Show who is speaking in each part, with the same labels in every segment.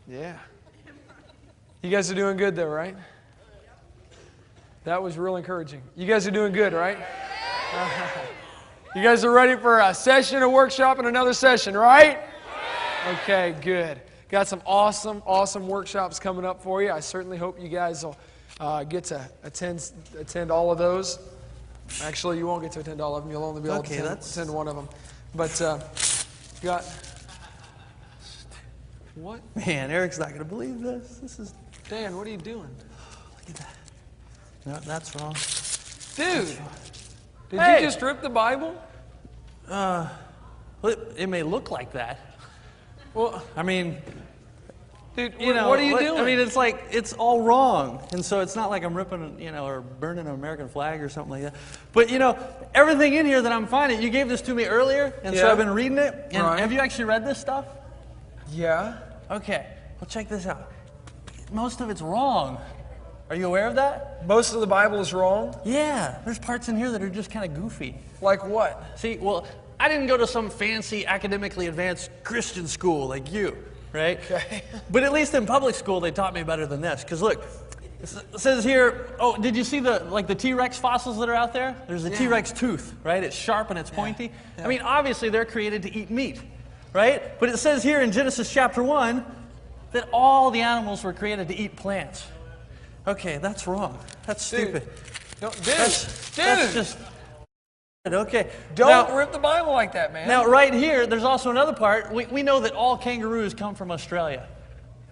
Speaker 1: Yeah. You guys are doing good though, right? That was real encouraging. You guys are doing good, right? You guys are ready for a session, a workshop, and another session, right? Okay, good. Got some awesome workshops coming up for you. I certainly hope you guys will get to attend all of those. Actually, you won't get to attend all of them. You'll only be able to attend one of them. But you got... What?
Speaker 2: Man, Eric's not going to believe this. This is...
Speaker 1: Dan, what are you doing?
Speaker 2: Look at that. No, that's wrong.
Speaker 1: Dude, did you just rip the Bible?
Speaker 2: Well, it may look like that.
Speaker 1: Well,
Speaker 2: I mean...
Speaker 1: Dude, what are you doing?
Speaker 2: I mean, it's like, it's all wrong. And so it's not like I'm ripping, or burning an American flag or something like that. But, everything in here that I'm finding, you gave this to me earlier, and so I've been reading it. And have you actually read this stuff?
Speaker 1: Yeah.
Speaker 2: Okay. Well, check this out. Most of it's wrong. Are you aware of that?
Speaker 1: Most of the Bible is wrong?
Speaker 2: Yeah. There's parts in here that are just kind of goofy.
Speaker 1: Like what?
Speaker 2: See, well, I didn't go to some fancy, academically advanced Christian school like you, right?
Speaker 1: Okay.
Speaker 2: But at least in public school, they taught me better than this. Because look, it says here, did you see the T-Rex fossils that are out there? There's a T-Rex tooth, right? It's sharp and it's pointy. Yeah. I mean, obviously, they're created to eat meat, right? But it says here in Genesis chapter 1 that all the animals were created to eat plants. Okay, that's wrong. That's stupid.
Speaker 1: That's
Speaker 2: just... Okay.
Speaker 1: Don't rip the Bible like that, man.
Speaker 2: Now, right here, there's also another part. We know that all kangaroos come from Australia,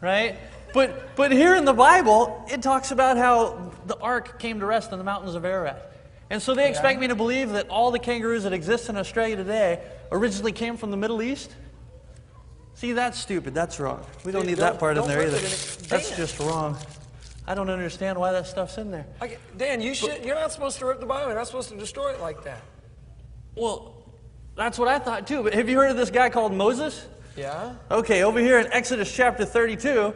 Speaker 2: right? But here in the Bible, it talks about how the ark came to rest in the mountains of Ararat. And so they expect me to believe that all the kangaroos that exist in Australia today originally came from the Middle East? See, that's stupid. That's wrong. We don't need that part in there either. That's just wrong. I don't understand why that stuff's in there.
Speaker 1: Dan, you're not supposed to rip the Bible. You're not supposed to destroy it like that.
Speaker 2: Well, that's what I thought too. But have you heard of this guy called Moses?
Speaker 1: Yeah.
Speaker 2: Okay, over here in Exodus chapter 32,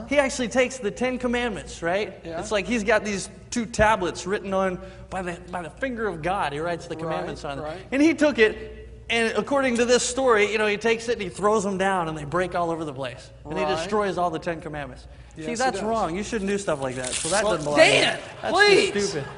Speaker 2: he actually takes the 10 Commandments, right?
Speaker 1: Yeah.
Speaker 2: It's like he's got these 2 tablets written on by the finger of God. He writes the commandments on it. And he took it, and according to this story, he takes it and he throws them down, and they break all over the place. And he destroys all the 10 Commandments.
Speaker 1: Yes,
Speaker 2: see, that's wrong. You shouldn't do stuff like that. So that doesn't belong.
Speaker 1: Dan,
Speaker 2: that's
Speaker 1: please.
Speaker 2: just stupid.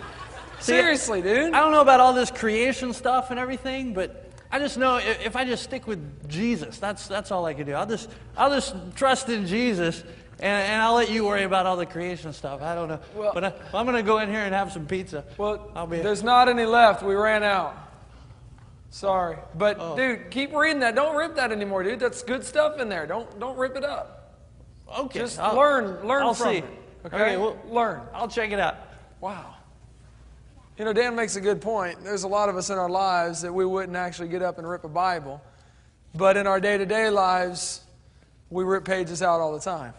Speaker 1: Seriously, dude.
Speaker 2: I don't know about all this creation stuff and everything, but I just know if I just stick with Jesus, that's all I can do. I'll just trust in Jesus, and I'll let you worry about all the creation stuff. I don't know. Well, but I'm going to go in here and have some pizza.
Speaker 1: Well, there's not any left. We ran out. Sorry. But, dude, keep reading that. Don't rip that anymore, dude. That's good stuff in there. Don't rip it up.
Speaker 2: Okay.
Speaker 1: Just learn from it. Okay,
Speaker 2: well,
Speaker 1: learn.
Speaker 2: I'll check it out.
Speaker 1: Wow. Dan makes a good point. There's a lot of us in our lives that we wouldn't actually get up and rip a Bible. But in our day-to-day lives, we rip pages out all the time.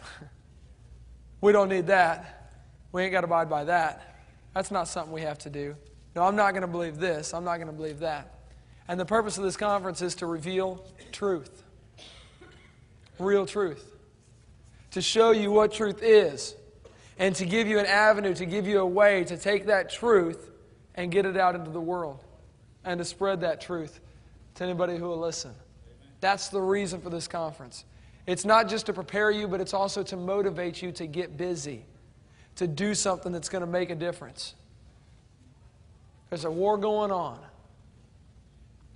Speaker 1: We don't need that. We ain't got to abide by that. That's not something we have to do. No, I'm not going to believe this. I'm not going to believe that. And the purpose of this conference is to reveal truth. Real truth. To show you what truth is. And to give you an avenue, to give you a way to take that truth and get it out into the world. And to spread that truth to anybody who will listen. That's the reason for this conference. It's not just to prepare you, but it's also to motivate you to get busy. To do something that's going to make a difference. There's a war going on.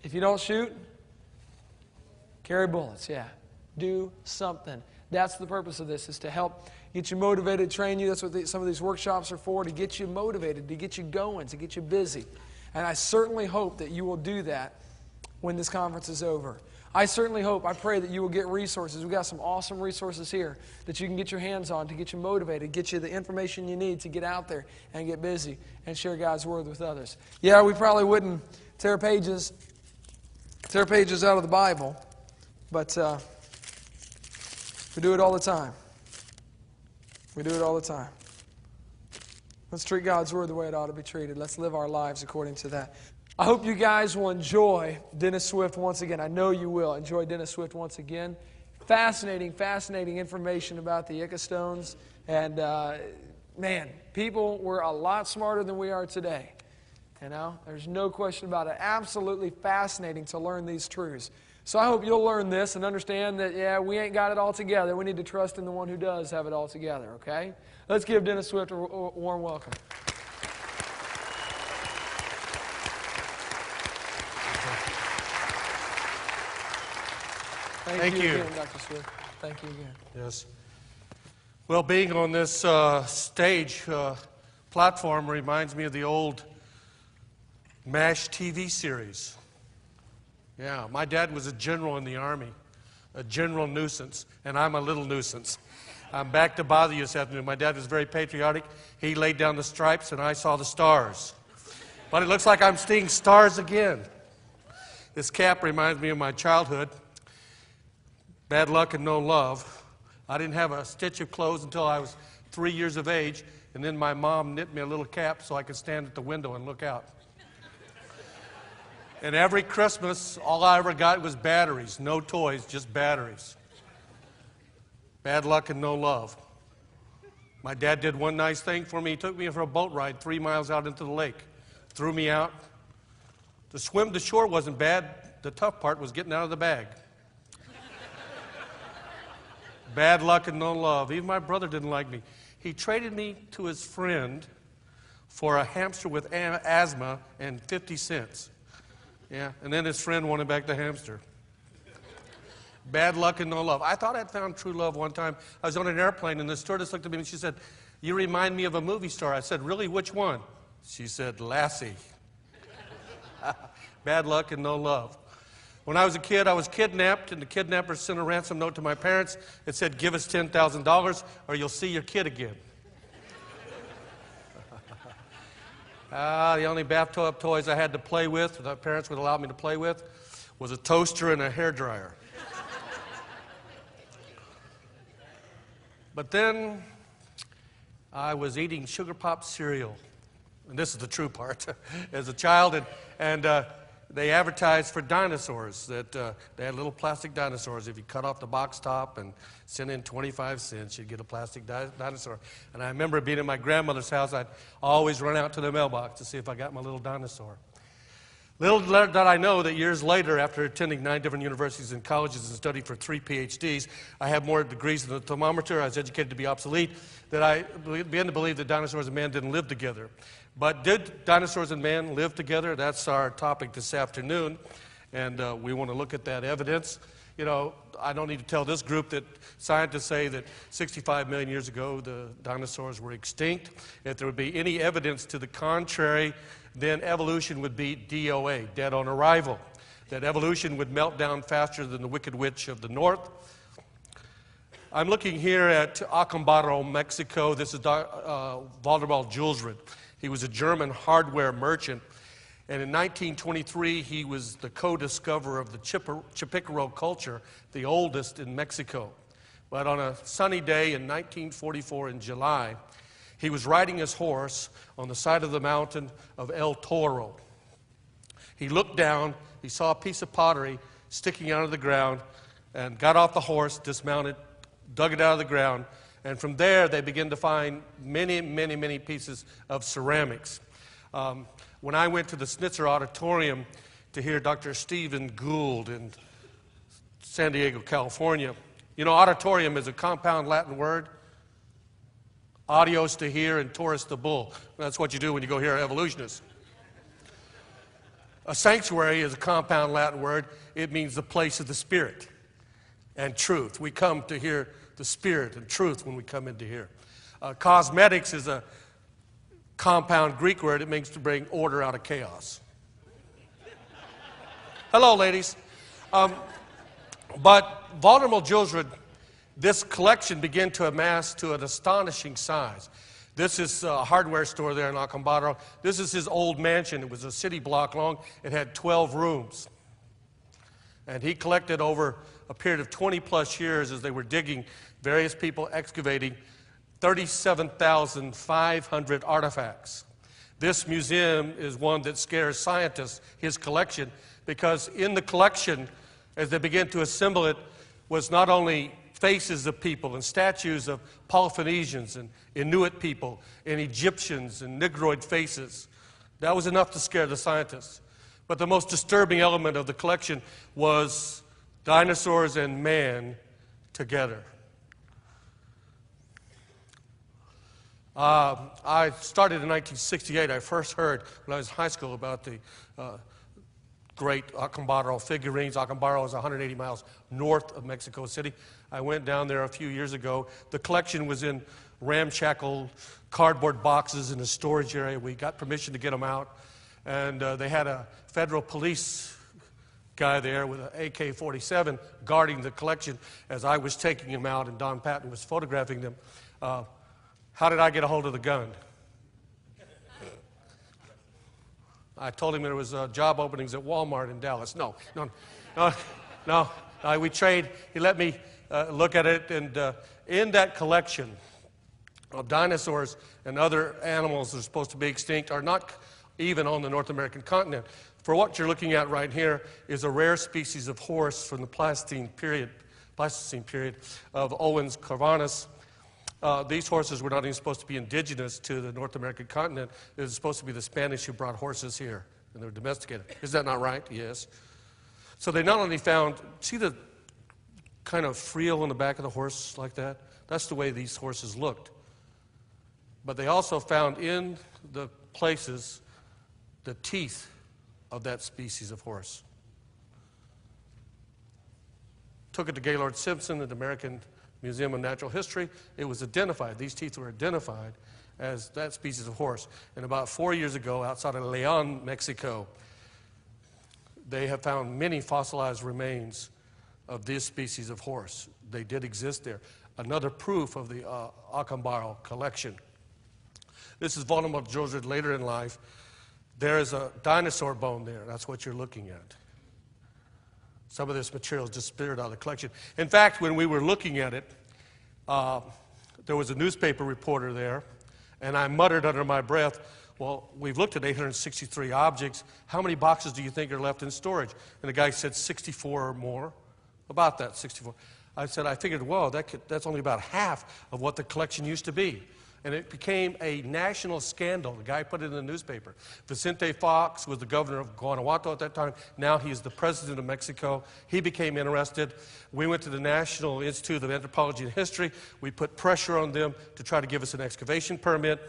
Speaker 1: If you don't shoot, carry bullets, do something. That's the purpose of this, is to help get you motivated, train you. That's what some of these workshops are for, to get you motivated, to get you going, to get you busy. And I certainly hope that you will do that when this conference is over. I pray that you will get resources. We've got some awesome resources here that you can get your hands on to get you motivated, get you the information you need to get out there and get busy and share God's Word with others. Yeah, we probably wouldn't tear pages out of the Bible, but we do it all the time. We do it all the time. Let's treat God's Word the way it ought to be treated. Let's live our lives according to that. I hope you guys will enjoy Dennis Swift once again. I know you will enjoy Dennis Swift once again. Fascinating information about the Inca stones. And, man, people were a lot smarter than we are today. There's no question about it. Absolutely fascinating to learn these truths. So I hope you'll learn this and understand that, yeah, we ain't got it all together. We need to trust in the one who does have it all together, okay? Let's give Dennis Swift a warm welcome. Thank you again, Dr. Swift. Thank you again.
Speaker 3: Yes. Well, being on this stage platform reminds me of the old MASH TV series. Yeah, my dad was a general in the Army, a general nuisance, and I'm a little nuisance. I'm back to bother you this afternoon. My dad was very patriotic. He laid down the stripes, and I saw the stars. But it looks like I'm seeing stars again. This cap reminds me of my childhood. Bad luck and no love. I didn't have a stitch of clothes until I was 3 years of age, and then my mom knit me a little cap so I could stand at the window and look out. And every Christmas, all I ever got was batteries. No toys, just batteries. Bad luck and no love. My dad did one nice thing for me. He took me for a boat ride 3 miles out into the lake. Threw me out. To swim to shore wasn't bad. The tough part was getting out of the bag. Bad luck and no love. Even my brother didn't like me. He traded me to his friend for a hamster with asthma and 50 cents. Yeah, and then his friend wanted back the hamster. Bad luck and no love. I thought I'd found true love one time. I was on an airplane, and the stewardess looked at me and she said, "You remind me of a movie star." I said, "Really? Which one?" She said, "Lassie." Bad luck and no love. When I was a kid, I was kidnapped, and the kidnappers sent a ransom note to my parents. It said, "Give us $10,000 or you'll see your kid again." The only bathtub toys I had to play with, that my parents would allow me to play with, was a toaster and a hairdryer. But then I was eating Sugar Pop cereal, and this is the true part, as a child, and they advertised for dinosaurs, that they had little plastic dinosaurs. If you cut off the box top and sent in 25 cents, you'd get a plastic dinosaur. And I remember being in my grandmother's house, I'd always run out to the mailbox to see if I got my little dinosaur. Little did I know that years later, after attending 9 different universities and colleges and studying for 3 PhDs, I have more degrees than the thermometer. I was educated to be obsolete, that I began to believe that dinosaurs and man didn't live together. But did dinosaurs and man live together? That's our topic this afternoon, and we want to look at that evidence. You know, I don't need to tell this group that scientists say that 65 million years ago the dinosaurs were extinct. If there would be any evidence to the contrary, then evolution would be DOA, dead on arrival. That evolution would melt down faster than the Wicked Witch of the North. I'm looking here at Acambaro, Mexico. This is Waldemar Julsrud. He was a German hardware merchant, and in 1923 he was the co-discoverer of the Chipicaro culture, the oldest in Mexico. But on a sunny day in 1944 in July, he was riding his horse on the side of the mountain of El Toro. He looked down, he saw a piece of pottery sticking out of the ground, and got off the horse, dismounted, dug it out of the ground, and from there they began to find many, many, many pieces of ceramics. When I went to the Schnitzer Auditorium to hear Dr. Stephen Gould in San Diego, California, you know, auditorium is a compound Latin word. Audios to hear and Taurus to bull. That's what you do when you go hear evolutionists. A sanctuary is a compound Latin word. It means the place of the Spirit and truth. We come to hear the Spirit and truth when we come into here. Cosmetics is a compound Greek word. It means to bring order out of chaos. Hello, ladies. But Waldemar Julsrud, this collection began to amass to an astonishing size. This is a hardware store there in Acambaro. This is his old mansion. It was a city block long. It had 12 rooms. And he collected over a period of 20 plus years as they were digging, various people excavating 37,500 artifacts. This museum is one that scares scientists, his collection, because in the collection, as they began to assemble it, was not only faces of people and statues of Polynesians and Inuit people and Egyptians and Negroid faces. That was enough to scare the scientists. But the most disturbing element of the collection was Dinosaurs and man together. I started in 1968. I first heard when I was in high school about the great Acambaro figurines. Acambaro is 180 miles north of Mexico City. I went down there a few years ago. The collection was in ramshackle cardboard boxes in a storage area. We got permission to get them out. And they had a federal police guy there with an AK-47 guarding the collection as I was taking them out, and Don Patton was photographing them. How did I get a hold of the gun? I told him there was job openings at Walmart in Dallas. No. We trade. He let me look at it, and in that collection of dinosaurs and other animals that are supposed to be extinct are not even on the North American continent. For what you're looking at right here is a rare species of horse from the Pleistocene period of Owens Corvinus. These horses were not even supposed to be indigenous to the North American continent. It was supposed to be the Spanish who brought horses here, and they were domesticated. Is that not right? Yes. So they not only found, see the kind of frill in the back of the horse like that? That's the way these horses looked. But they also found in the places the teeth of that species of horse. Took it to Gaylord Simpson at the American Museum of Natural History. It was identified. These teeth were identified as that species of horse. And about 4 years ago, outside of Leon, Mexico, they have found many fossilized remains of this species of horse. They did exist there. Another proof of the Acambaro collection. This is vulnerable children later in life. There is a dinosaur bone there. That's what you're looking at. Some of this material is disappeared out of the collection. In fact, when we were looking at it, there was a newspaper reporter there, and I muttered under my breath, well, we've looked at 863 objects. How many boxes do you think are left in storage? And the guy said 64 or more. About that, 64. I said, I figured, well, that's only about half of what the collection used to be. And it became a national scandal. The guy put it in the newspaper. Vicente Fox was the governor of Guanajuato at that time. Now he is the president of Mexico. He became interested. We went to the National Institute of Anthropology and History. We put pressure on them to try to give us an excavation permit.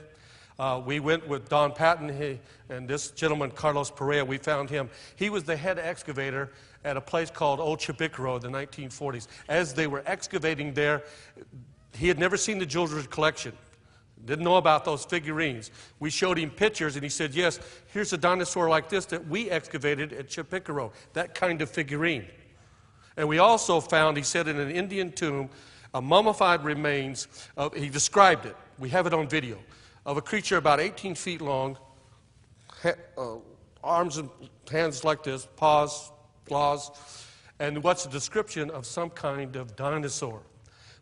Speaker 3: We went with Don Patton and this gentleman, Carlos Perea. We found him. He was the head excavator at a place called Old Chipicaro in the 1940s. As they were excavating there, he had never seen the Jewelry collection. Didn't know about those figurines. We showed him pictures, and he said, yes, here's a dinosaur like this that we excavated at Chipicaro, that kind of figurine. And we also found, he said, in an Indian tomb, a mummified remains of, he described it, we have it on video, of a creature about 18 feet long, arms and hands like this, paws, claws, and what's a description of some kind of dinosaur.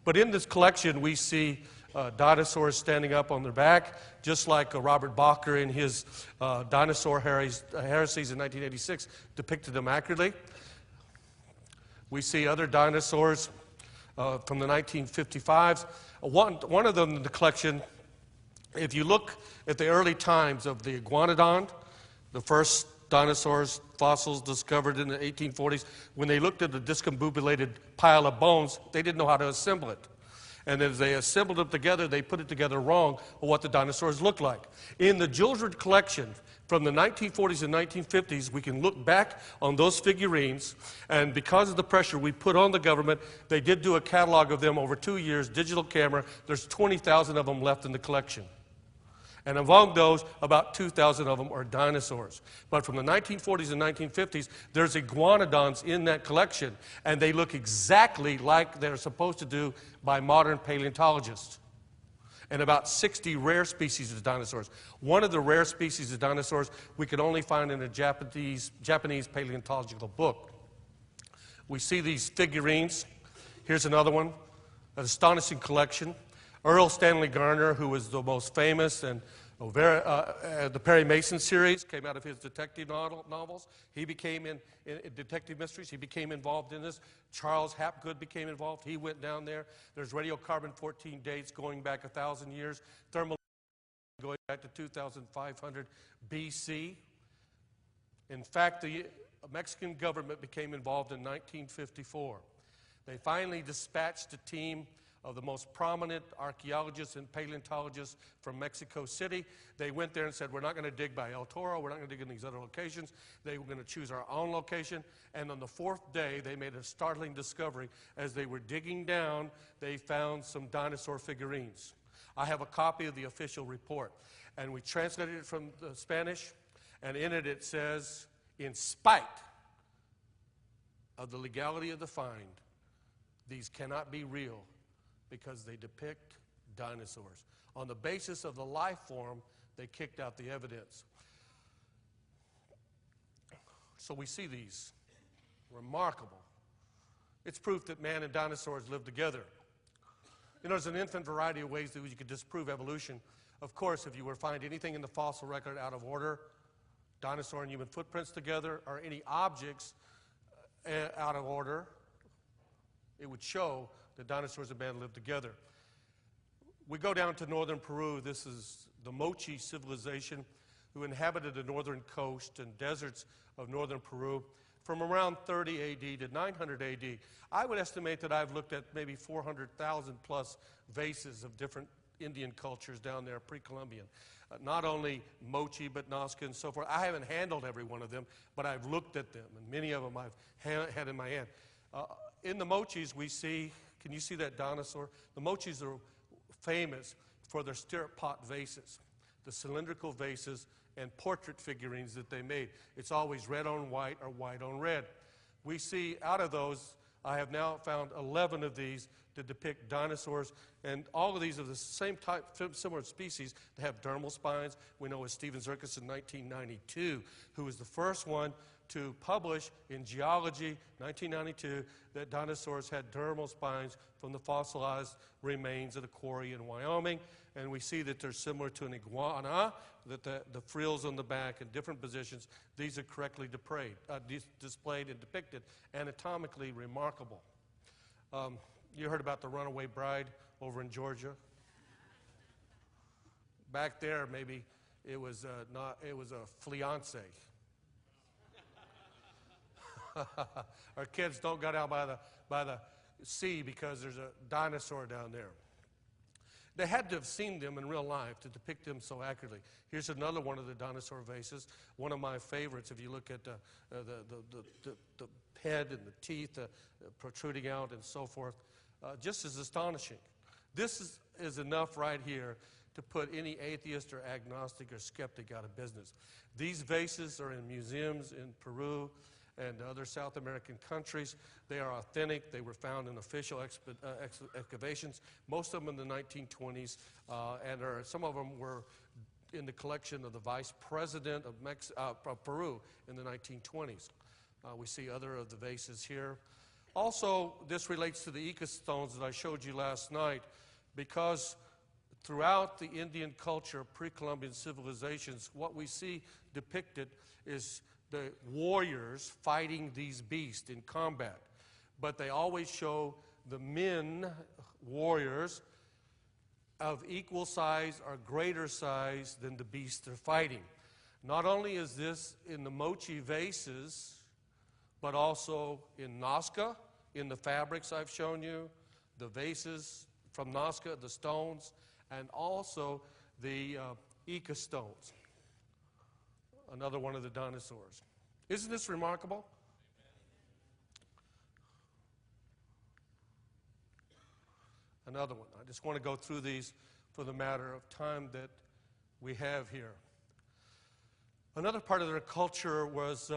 Speaker 3: But in this collection, we see dinosaurs standing up on their back, just like Robert Bacher in his Dinosaur Heresies in 1986 depicted them accurately. We see other dinosaurs from the 1955s. One of them in the collection, if you look at the early times of the iguanodon, the first dinosaurs, fossils discovered in the 1840s, when they looked at the discombobulated pile of bones, they didn't know how to assemble it. And as they assembled them together, they put it together wrong of what the dinosaurs looked like. In the Jewelry collection from the 1940s and 1950s, we can look back on those figurines, and because of the pressure we put on the government, they did do a catalog of them over 2 years, digital camera. There's 20,000 of them left in the collection. And among those, about 2,000 of them are dinosaurs. But from the 1940s and 1950s, there's iguanodons in that collection, and they look exactly like they're supposed to do by modern paleontologists. And about 60 rare species of dinosaurs. One of the rare species of dinosaurs we could only find in a Japanese paleontological book. We see these figurines. Here's another one, an astonishing collection. Earl Stanley Garner, who was the most famous, and the Perry Mason series came out of his detective novels. He became in detective mysteries. He became involved in this. Charles Hapgood became involved. He went down there. There's radiocarbon-14 dates going back 1,000 years. Thermal going back to 2,500 BC. In fact, the Mexican government became involved in 1954. They finally dispatched a team of the most prominent archaeologists and paleontologists from Mexico City. They went there and said, we're not going to dig by El Toro, we're not going to dig in these other locations. They were going to choose our own location. And on the fourth day, they made a startling discovery. As they were digging down, they found some dinosaur figurines. I have a copy of the official report. And we translated it from the Spanish, and in it it says, in spite of the legality of the find, these cannot be real, because they depict dinosaurs. On the basis of the life form, they kicked out the evidence. So we see these. Remarkable. It's proof that man and dinosaurs lived together. You know, there's an infinite variety of ways that you could disprove evolution. Of course, if you were to find anything in the fossil record out of order, dinosaur and human footprints together, or any objects out of order, it would show that dinosaurs and man lived together. We go down to northern Peru. This is the Mochi civilization who inhabited the northern coast and deserts of northern Peru from around 30 AD to 900 AD. I would estimate that I've looked at maybe 400,000 plus vases of different Indian cultures down there, pre-Columbian. Not only Mochi, but Nazca and so forth. I haven't handled every one of them, but I've looked at them, and many of them I've had in my hand. In the Mochis, we see, can you see that dinosaur? The Mochis are famous for their stirrup pot vases, the cylindrical vases and portrait figurines that they made. It's always red on white or white on red. We see out of those, I have now found 11 of these to depict dinosaurs, and all of these are the same type, similar species. They have dermal spines. We know it's Stephen Zirkus in 1992, who was the first one to publish in Geology, 1992, that dinosaurs had dermal spines from the fossilized remains at a quarry in Wyoming. And we see that they're similar to an iguana, that the frills on the back in different positions, these are correctly displayed and depicted, anatomically remarkable. You heard about the runaway bride over in Georgia? Back there, maybe it was a fiance. Our kids don't go down by the sea because there's a dinosaur down there. They had to have seen them in real life to depict them so accurately. Here's another one of the dinosaur vases, one of my favorites. If you look at the head and the teeth protruding out and so forth, just as astonishing. This is enough right here to put any atheist or agnostic or skeptic out of business. These vases are in museums in Peru and other South American countries. They are authentic. They were found in official excavations, most of them in the 1920s, and some of them were in the collection of the vice president of Peru in the 1920s. We see other of the vases here. Also, this relates to the Inca stones that I showed you last night, because throughout the Indian culture, pre-Columbian civilizations, what we see depicted is the warriors fighting these beasts in combat. But they always show the men, warriors, of equal size or greater size than the beasts they're fighting. Not only is this in the Mochi vases, but also in Nazca, in the fabrics I've shown you, the vases from Nazca, the stones, and also the Inca stones. Another one of the dinosaurs. Isn't this remarkable? Another one. I just want to go through these for the matter of time that we have here. Another part of their culture was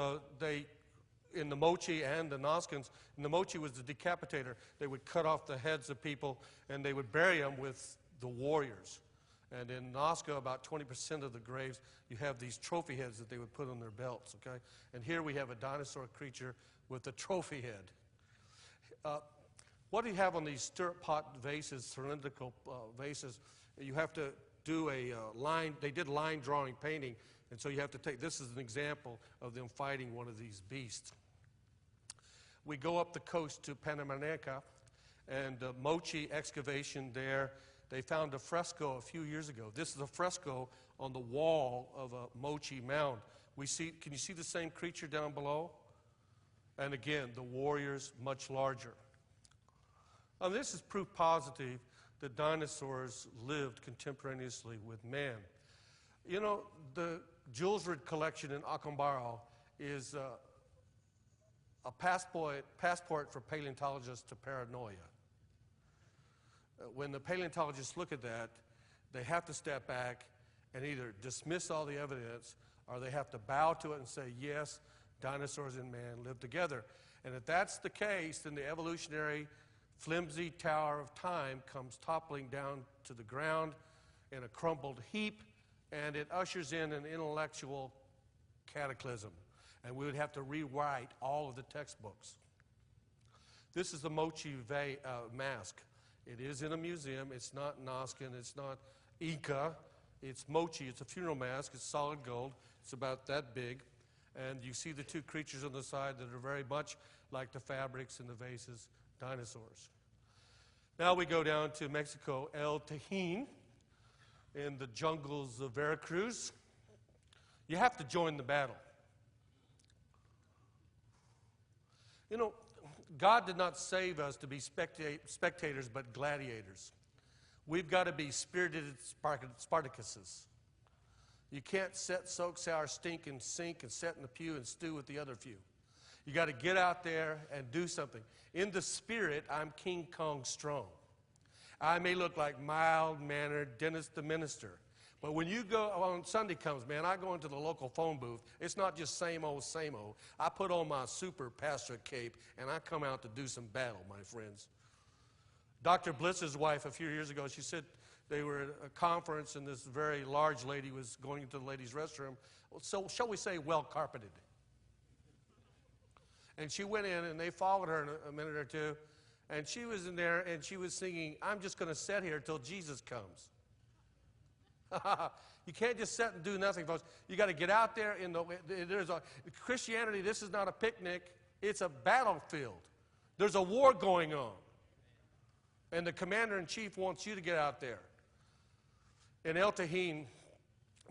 Speaker 3: in the Mochi and the Nazcans, in the Mochi was the decapitator. They would cut off the heads of people and they would bury them with the warriors. And in Nazca, about 20% of the graves, you have these trophy heads that they would put on their belts, okay? And here we have a dinosaur creature with a trophy head. What do you have on these stirrup pot vases, cylindrical vases? You have to do a line, they did line drawing painting, and so you have to take, this is an example of them fighting one of these beasts. We go up the coast to Panamernica, and Mochi excavation there. They found a fresco a few years ago. This is a fresco on the wall of a Mochi mound. We see, can you see the same creature down below? And again, the warriors much larger. Now, this is proof positive that dinosaurs lived contemporaneously with man. You know, the Julesrid collection in Acambaro is a passport for paleontologists to paranoia. When the paleontologists look at that, they have to step back and either dismiss all the evidence or they have to bow to it and say, yes, dinosaurs and man lived together. And if that's the case, then the evolutionary flimsy tower of time comes toppling down to the ground in a crumpled heap, and it ushers in an intellectual cataclysm. And we would have to rewrite all of the textbooks. This is the Mochi mask. It is in a museum. It's not Nazcan. It's not Inca. It's Mochi. It's a funeral mask. It's solid gold. It's about that big. And you see the two creatures on the side that are very much like the fabrics and the vases, dinosaurs. Now we go down to Mexico, El Tajín, in the jungles of Veracruz. You have to join the battle. You know, God did not save us to be spectators, but gladiators. We've got to be spirited Spartacuses. You can't soak, sour, stink, and sink and sit in the pew and stew with the other few. You got to get out there and do something. In the spirit, I'm King Kong strong. I may look like mild-mannered Dennis the Minister. But when you go, on Sunday comes, man, I go into the local phone booth. It's not just same old, same old. I put on my super pastorate cape, and I come out to do some battle, my friends. Dr. Bliss's wife, a few years ago, she said they were at a conference, and this very large lady was going into the ladies' restroom. So, shall we say, well-carpeted. And she went in, and they followed her in a minute or two, and she was in there, and she was singing, I'm just going to sit here till Jesus comes. You can't just sit and do nothing, folks. You got to get out there. Christianity, this is not a picnic. It's a battlefield. There's a war going on. And the commander-in-chief wants you to get out there. In El Tajín,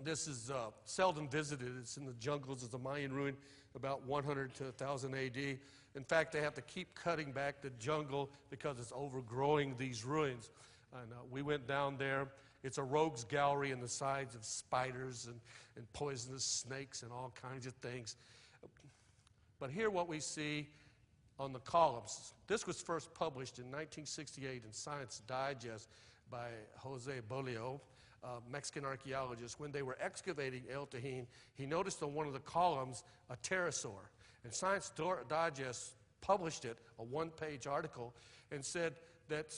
Speaker 3: this is seldom visited. It's in the jungles. It's a Mayan ruin, about 100 to 1000 AD. In fact, they have to keep cutting back the jungle because it's overgrowing these ruins. And we went down there. It's a rogues gallery in the sides of spiders and poisonous snakes and all kinds of things. But here what we see on the columns. This was first published in 1968 in Science Digest by Jose Bolio, a Mexican archaeologist. When they were excavating El Tajín, he noticed on one of the columns a pterosaur. And Science Digest published it, a one-page article, and said that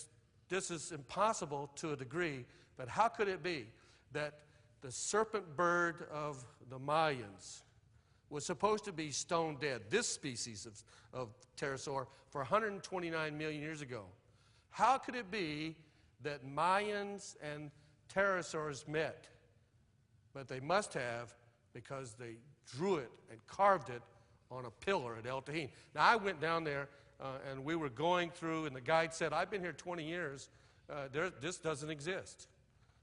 Speaker 3: this is impossible to a degree, but how could it be that the serpent bird of the Mayans was supposed to be stone dead, this species of pterosaur, for 129 million years ago? How could it be that Mayans and pterosaurs met? But they must have, because they drew it and carved it on a pillar at El Tajín. Now, I went down there, and we were going through, and the guide said, I've been here 20 years. This doesn't exist.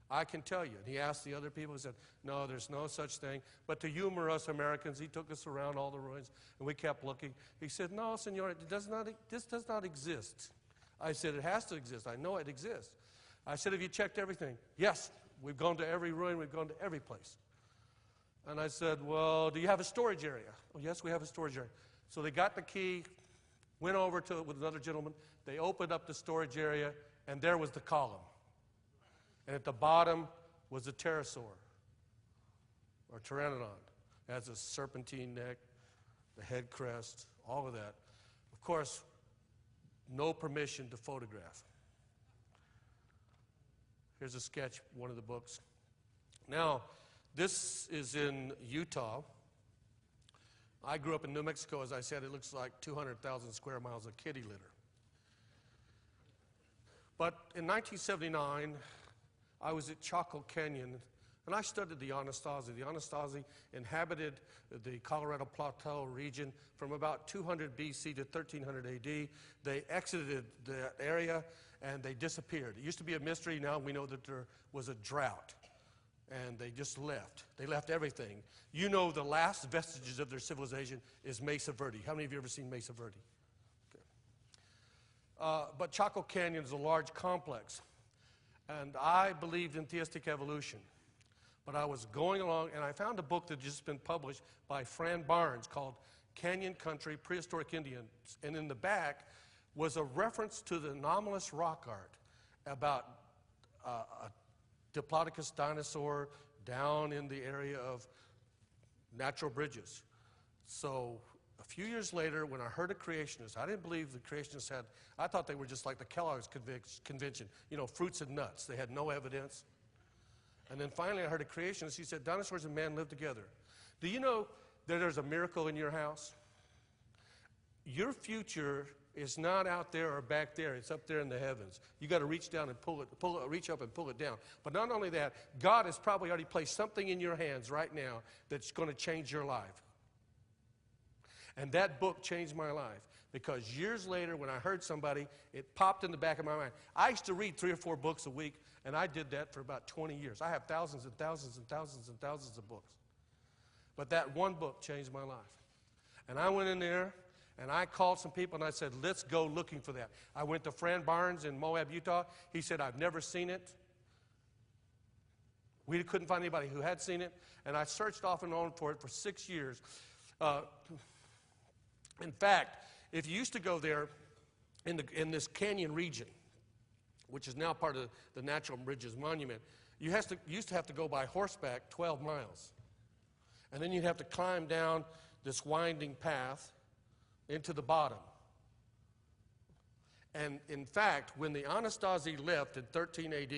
Speaker 3: I can tell you. And he asked the other people, he said, no, there's no such thing. But to humor us Americans, he took us around all the ruins, and we kept looking. He said, no, senor, this does not exist. I said, it has to exist. I know it exists. I said, have you checked everything? Yes, we've gone to every ruin, we've gone to every place. And I said, well, do you have a storage area? Oh, yes, we have a storage area. So they got the key, went over to it with another gentleman. They opened up the storage area, and there was the column. And at the bottom was a pterosaur, or pteranodon. It has a serpentine neck, the head crest, all of that. Of course, no permission to photograph. Here's a sketch, one of the books. Now, this is in Utah. I grew up in New Mexico. As I said, it looks like 200,000 square miles of kitty litter. But in 1979, I was at Chaco Canyon, and I studied the Anasazi. The Anasazi inhabited the Colorado Plateau region from about 200 BC to 1300 AD. They exited that area, and they disappeared. It used to be a mystery. Now we know that there was a drought. And they just left. They left everything. You know, the last vestiges of their civilization is Mesa Verde. How many of you ever seen Mesa Verde? Okay. But Chaco Canyon is a large complex. And I believed in theistic evolution. But I was going along, and I found a book that had just been published by Fran Barnes called Canyon Country, Prehistoric Indians. And in the back was a reference to the anomalous rock art about a Diplodocus dinosaur down in the area of natural bridges. So a few years later, when I heard a creationist, I didn't believe the creationists had, I thought they were just like the Kellogg's convention, you know, fruits and nuts. They had no evidence. And then finally I heard a creationist, he said, dinosaurs and man live together. Do you know that there's a miracle in your house? Your future is not out there or back there. It's up there in the heavens. You got to reach down and reach up and pull it down. But not only that, God has probably already placed something in your hands right now that's going to change your life. And that book changed my life because years later when I heard somebody, it popped in the back of my mind. I used to read 3 or 4 books a week, and I did that for about 20 years. I have thousands and thousands and thousands and thousands of books. But that one book changed my life. And I went in there, and I called some people, and I said, let's go looking for that. I went to Fran Barnes in Moab, Utah. He said, I've never seen it. We couldn't find anybody who had seen it. And I searched off and on for it for 6 years. In fact, if you used to go there in this canyon region, which is now part of the Natural Bridges Monument, you used to have to go by horseback 12 miles. And then you'd have to climb down this winding path into the bottom. And in fact, when the Anasazi left in 13 AD,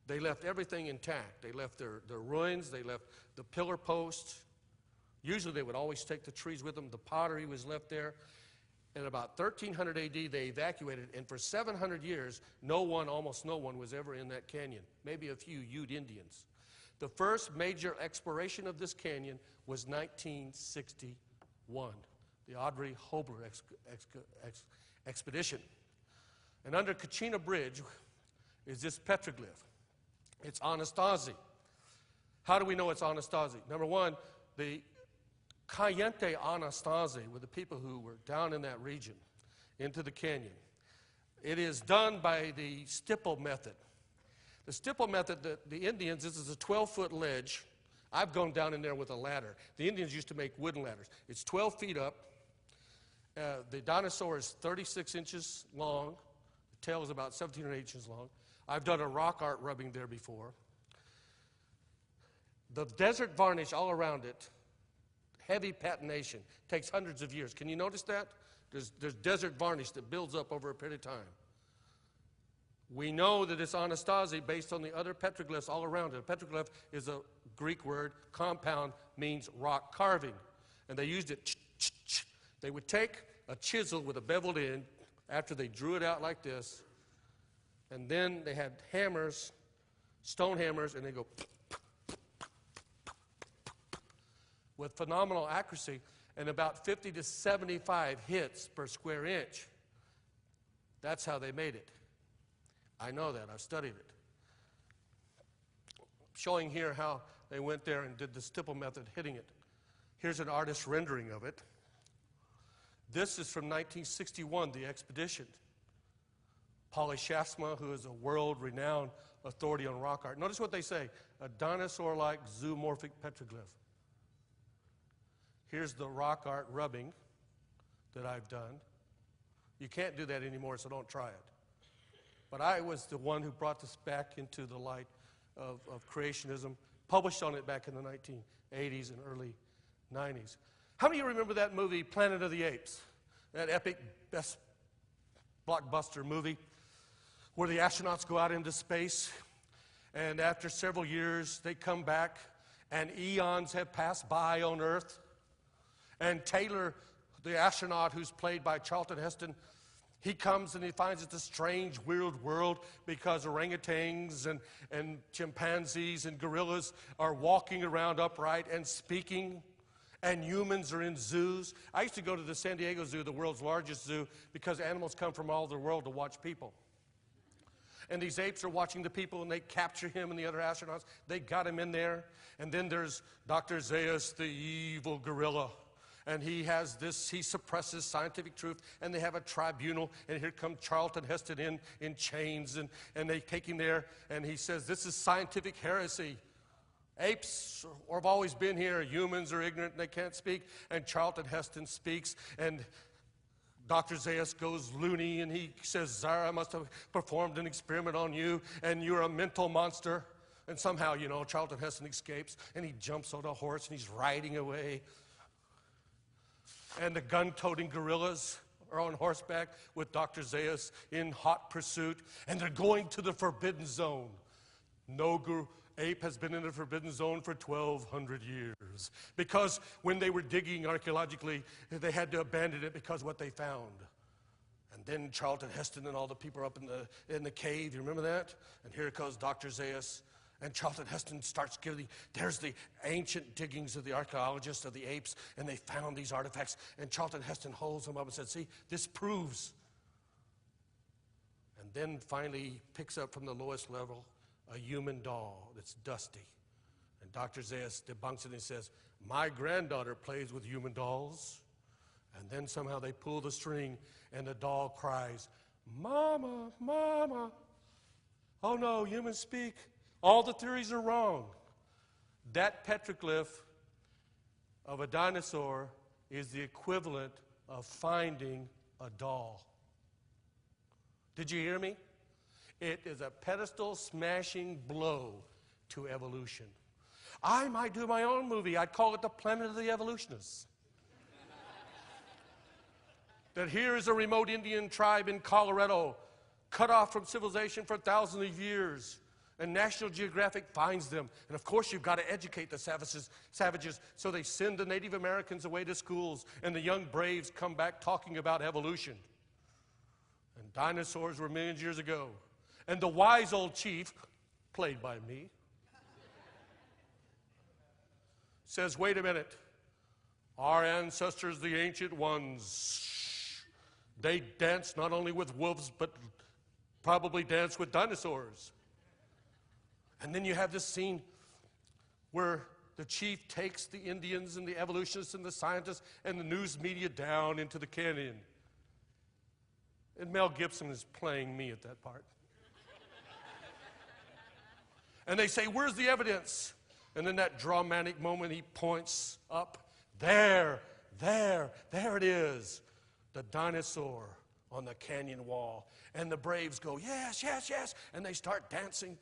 Speaker 3: they left everything intact. They left their ruins, they left the pillar posts. Usually they would always take the trees with them. The pottery was left there. In about 1300 AD, they evacuated, and for 700 years, almost no one was ever in that canyon. Maybe a few Ute Indians. The first major exploration of this canyon was 1961, the Audrey Hobler expedition. And under Kachina Bridge is this petroglyph. It's Anasazi. How do we know it's Anasazi? Number one, the Cayente Anasazi were the people who were down in that region into the canyon. It is done by the stipple method. The stipple method, the Indians, this is a 12-foot ledge. I've gone down in there with a ladder. The Indians used to make wooden ladders. It's 12 feet up. The dinosaur is 36 inches long. The tail is about 17 or 18 inches long. I've done a rock art rubbing there before. The desert varnish all around it, heavy patination, takes hundreds of years. Can you notice that? There's desert varnish that builds up over a period of time. We know that it's Anasazi based on the other petroglyphs all around it. A petroglyph is a Greek word. Compound means rock carving. And they used it. They would take a chisel with a beveled end after they drew it out like this. And then they had hammers, stone hammers, and they go with phenomenal accuracy and about 50 to 75 hits per square inch. That's how they made it. I know that. I've studied it. Showing here how they went there and did the stipple method, hitting it. Here's an artist's rendering of it. This is from 1961, the expedition. Polyshasma, who is a world-renowned authority on rock art. Notice what they say, a dinosaur-like zoomorphic petroglyph. Here's the rock art rubbing that I've done. You can't do that anymore, so don't try it. But I was the one who brought this back into the light of creationism, published on it back in the 1980s and early 90s. How many of you remember that movie, Planet of the Apes? That epic, best blockbuster movie where the astronauts go out into space, and after several years, they come back, and eons have passed by on Earth. And Taylor, the astronaut who's played by Charlton Heston, he comes and he finds it's a strange, weird world because orangutans and chimpanzees and gorillas are walking around upright and speaking, and humans are in zoos. I used to go to the San Diego Zoo, the world's largest zoo, because animals come from all over the world to watch people. And these apes are watching the people, and they capture him and the other astronauts. They got him in there. And then there's Dr. Zaius, the evil gorilla. And he suppresses scientific truth, and they have a tribunal, and here comes Charlton Heston in chains, and they take him there, and he says, this is scientific heresy. Apes have always been here. Humans are ignorant, and they can't speak. And Charlton Heston speaks, and Dr. Zaius goes loony, and he says, Zara must have performed an experiment on you, and you're a mental monster. And somehow, Charlton Heston escapes, and he jumps on a horse, and he's riding away. And the gun-toting gorillas are on horseback with Dr. Zaius in hot pursuit, and they're going to the forbidden zone. No ape has been in the forbidden zone for 1,200 years. Because when they were digging archaeologically, they had to abandon it because of what they found. And then Charlton Heston and all the people are up in the cave. You remember that? And here comes Dr. Zaius. And Charlton Heston starts there's the ancient diggings of the archaeologists of the apes, and they found these artifacts. And Charlton Heston holds them up and said, see, this proves. And then finally he picks up from the lowest level a human doll that's dusty. And Dr. Zaius debunks it and says, my granddaughter plays with human dolls. And then somehow they pull the string, and the doll cries, Mama, Mama. Oh no, humans speak. All the theories are wrong. That petroglyph of a dinosaur is the equivalent of finding a doll. Did you hear me? It is a pedestal-smashing blow to evolution. I might do my own movie. I'd call it The Planet of the Evolutionists. That here is a remote Indian tribe in Colorado, cut off from civilization for thousands of years. And National Geographic finds them. And of course, you've got to educate the savages. So they send the Native Americans away to schools. And the young braves come back talking about evolution. And dinosaurs were millions of years ago. And the wise old chief, played by me, says, wait a minute. Our ancestors, the ancient ones, they danced not only with wolves, but probably danced with dinosaurs. And then you have this scene where the chief takes the Indians and the evolutionists and the scientists and the news media down into the canyon. And Mel Gibson is playing me at that part. And they say, where's the evidence? And in that dramatic moment, he points up. There it is. The dinosaur on the canyon wall. And the braves go, yes, yes, yes. And they start dancing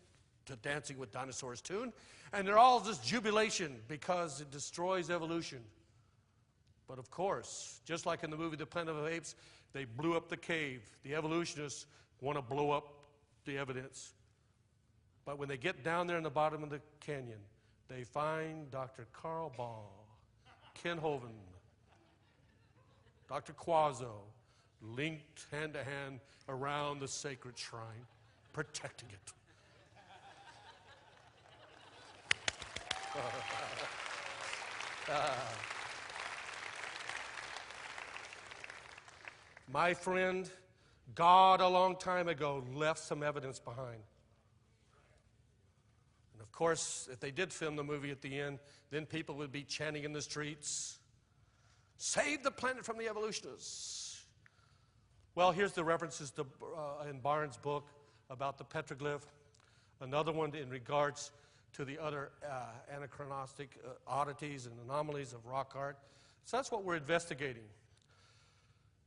Speaker 3: to Dancing with Dinosaurs tune. And they're all just jubilation because it destroys evolution. But of course, just like in the movie The Planet of the Apes, they blew up the cave. The evolutionists want to blow up the evidence. But when they get down there in the bottom of the canyon, they find Dr. Carl Ball, Ken Hovind, Dr. Quazzo, linked hand to hand around the sacred shrine, protecting it. My friend, God a long time ago left some evidence behind. And of course, if they did film the movie at the end, then people would be chanting in the streets, save the planet from the evolutionists. Well, here's the references to, in Barnes' book about the petroglyph. Another one in regards to the other anachronistic oddities and anomalies of rock art. So that's what we're investigating.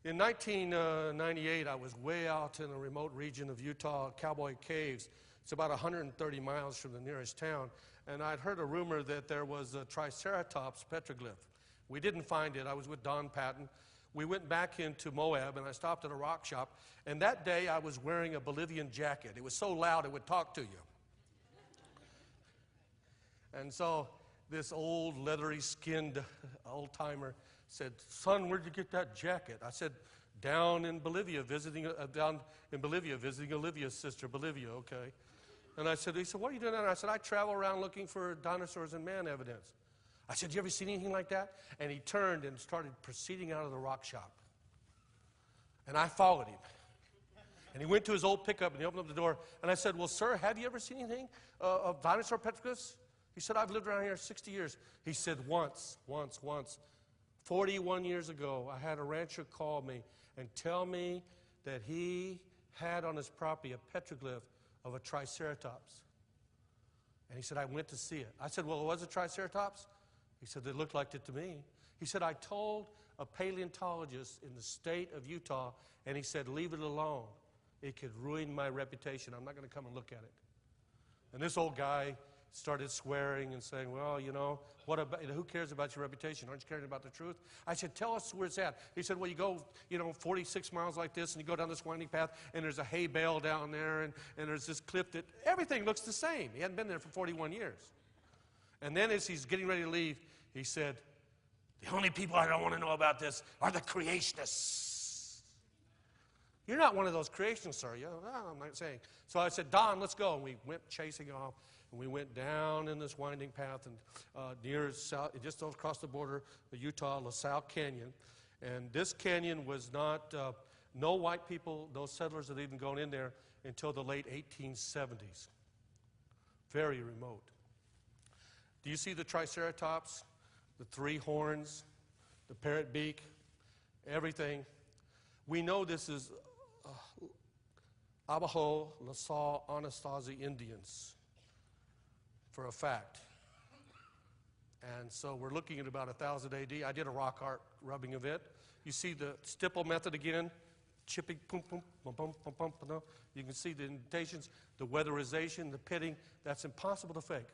Speaker 3: In 1998, I was way out in a remote region of Utah, Cowboy Caves. It's about 130 miles from the nearest town. And I'd heard a rumor that there was a Triceratops petroglyph. We didn't find it. I was with Don Patton. We went back into Moab, and I stopped at a rock shop. And that day, I was wearing a Bolivian jacket. It was so loud, it would talk to you. And so this old leathery skinned old timer said, son, where'd you get that jacket? I said, down in Bolivia visiting Olivia's sister, Bolivia, okay. And he said, what are you doing there? And I said, I travel around looking for dinosaurs and man evidence. I said, you ever seen anything like that? And he turned and started proceeding out of the rock shop. And I followed him. And he went to his old pickup and he opened up the door. And I said, well, sir, have you ever seen anything of dinosaur petroglyphs? He said, I've lived around here 60 years. He said, once. 41 years ago, I had a rancher call me and tell me that he had on his property a petroglyph of a triceratops. And he said, I went to see it. I said, well, was it a triceratops? He said, it looked like it to me. He said, I told a paleontologist in the state of Utah, and he said, leave it alone. It could ruin my reputation. I'm not going to come and look at it. And this old guy started swearing and saying, well, you know, who cares about your reputation? Aren't you caring about the truth? I said, tell us where it's at. He said, well, you go, 46 miles like this, and you go down this winding path, and there's a hay bale down there, and there's this cliff that everything looks the same. He hadn't been there for 41 years. And then as he's getting ready to leave, he said, the only people I don't want to know about this are the creationists. You're not one of those creationists, are you? No, I'm not saying. So I said, Don, let's go. And we went chasing off, and we went down in this winding path and near south, just across the border of Utah, LaSalle Canyon. And this canyon was not, no white people, no settlers had even gone in there until the late 1870s. Very remote. Do you see the triceratops, the three horns, the parrot beak, everything? We know this is Abajo, LaSalle, Anasazi Indians for a fact. And so we're looking at about 1000 AD. I did a rock art rubbing event. You see the stipple method again, chipping, boom, boom, boom, boom, boom, boom, boom. You can see the indentations, the weatherization, the pitting. That's impossible to fake.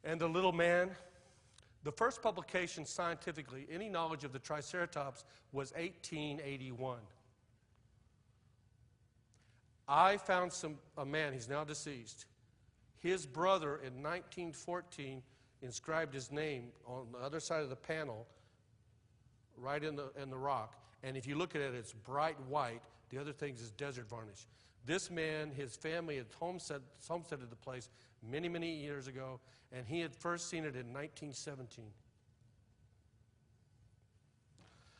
Speaker 3: And the little man, the first publication scientifically, any knowledge of the Triceratops, was 1881. I found a man, he's now deceased. His brother in 1914 inscribed his name on the other side of the panel, right in the rock. And if you look at it, it's bright white. The other things is desert varnish. This man, his family had homesteaded the place many, many years ago, and he had first seen it in 1917.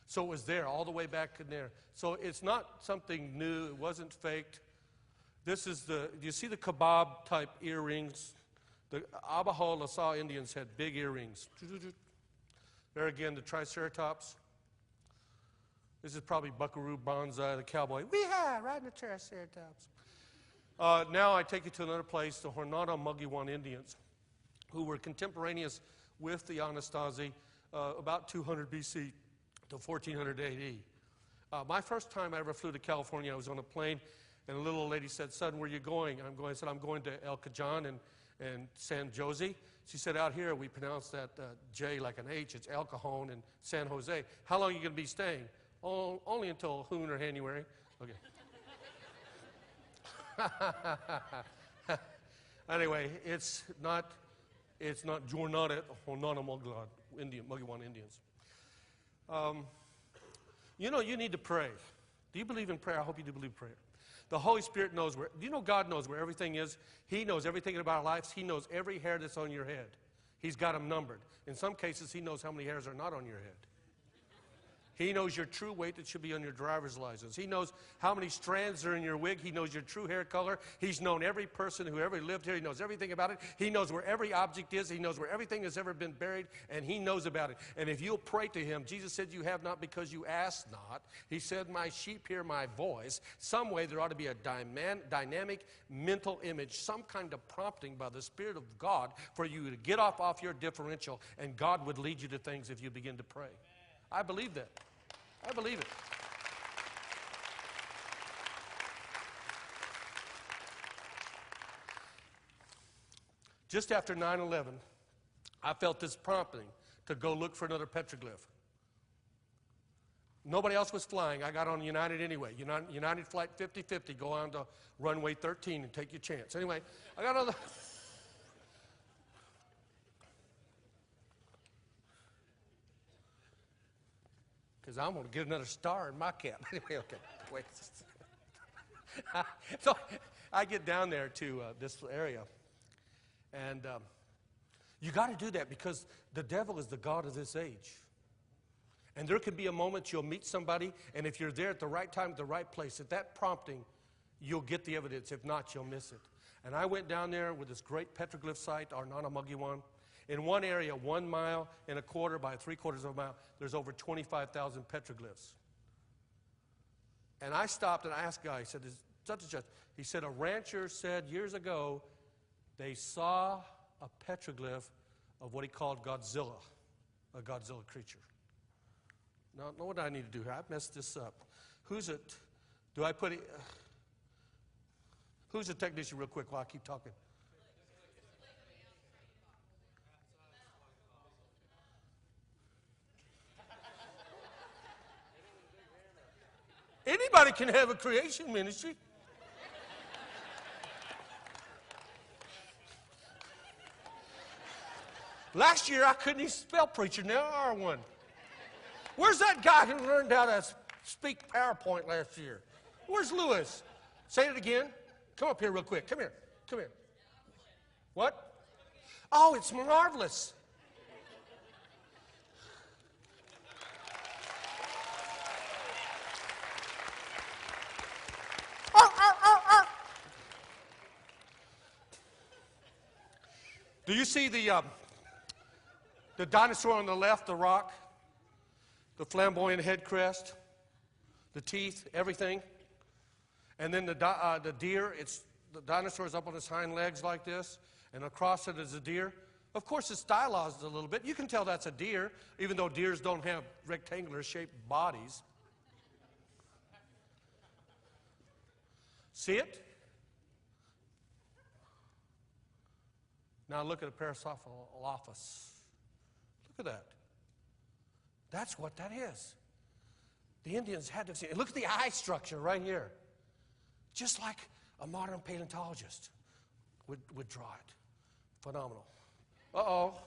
Speaker 3: So it was there, all the way back in there. So it's not something new. It wasn't faked. This is do you see the kebab type earrings? The Abajo LaSalle Indians had big earrings. There again, the Triceratops. This is probably Buckaroo Banzai, the cowboy. Weehaw, riding the Triceratops. Now I take you to another place, the Hornado Mugiwan Indians, who were contemporaneous with the Anasazi about 200 BC to 1400 AD. My first time I ever flew to California, I was on a plane, and a little old lady said, son, where are you going? I said, I'm going to El Cajon and San Jose. She said, out here we pronounce that J like an H. It's El Cajon and San Jose. How long are you going to be staying? Oh, only until Hoon or January. Okay. Anyway, it's not Jornada Hornado Mugiwan Indians. You need to pray. Do you believe in prayer? I hope you do believe in prayer. The Holy Spirit knows where. Do you know God knows where everything is? He knows everything about our lives. He knows every hair that's on your head. He's got them numbered. In some cases, He knows how many hairs are not on your head. He knows your true weight that should be on your driver's license. He knows how many strands are in your wig. He knows your true hair color. He's known every person who ever lived here. He knows everything about it. He knows where every object is. He knows where everything has ever been buried, and He knows about it. And if you'll pray to Him, Jesus said, you have not because you ask not. He said, my sheep hear my voice. Some way there ought to be a dynamic mental image, some kind of prompting by the Spirit of God for you to get off your differential, and God would lead you to things if you begin to pray. I believe that. I believe it. Just after 9/11, I felt this prompting to go look for another petroglyph. Nobody else was flying. I got on United anyway. United flight 50-50. Go on to runway 13 and take your chance. Anyway, I got on the... Because I'm going to get another star in my cap. Anyway, okay, wait. So I get down there to this area. And you got to do that because the devil is the god of this age. And there could be a moment you'll meet somebody, and if you're there at the right time, at the right place, at that prompting, you'll get the evidence. If not, you'll miss it. And I went down there with this great petroglyph site, our Nanamugi one. In one area, 1 mile and a quarter by 3/4 of a mile, there's over 25,000 petroglyphs. And I stopped and I asked a guy, he said, "Is such and such?" He said, "A rancher said years ago they saw a petroglyph of what he called Godzilla, a Godzilla creature." Now, what do I need to do here? I messed this up. Who's it? Do I put it? Who's the technician real quick while I keep talking? Anybody can have a creation ministry. Last year I couldn't even spell preacher, now I are one. Where's that guy who learned how to speak PowerPoint last year? Where's Lewis? Say it again. Come up here real quick. Come here. Come here. What? Oh, it's marvelous. Do you see the dinosaur on the left, the rock, the flamboyant head crest, the teeth, everything? And then the deer, the dinosaur's up on its hind legs like this, and across it is a deer. Of course, it's stylized a little bit. You can tell that's a deer, even though deers don't have rectangular-shaped bodies. See it? Now look at a Paracephalophus. Look at that. That's what that is. The Indians had to see it. Look at the eye structure right here. Just like a modern paleontologist would draw it. Phenomenal. Uh-oh.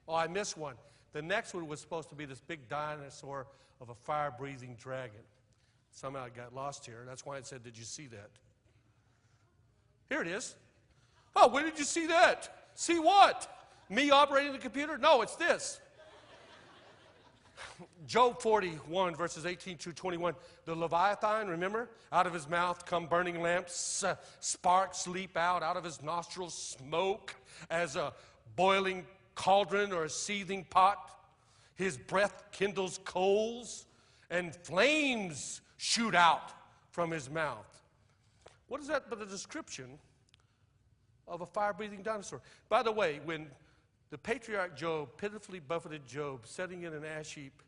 Speaker 3: Oh, I missed one. The next one was supposed to be this big dinosaur of a fire-breathing dragon. Somehow it got lost here. That's why it said, "Did you see that?" Here it is. Oh, where did you see that? See what? Me operating the computer? No, it's this. Job 41, verses 18 through 21. The Leviathan, remember? Out of his mouth come burning lamps, sparks leap out of his nostrils, smoke as a boiling cauldron or a seething pot. His breath kindles coals, and flames shoot out from his mouth. What is that but a description of a fire-breathing dinosaur? By the way, when the patriarch Job, pitifully buffeted Job, sitting in an ash heap,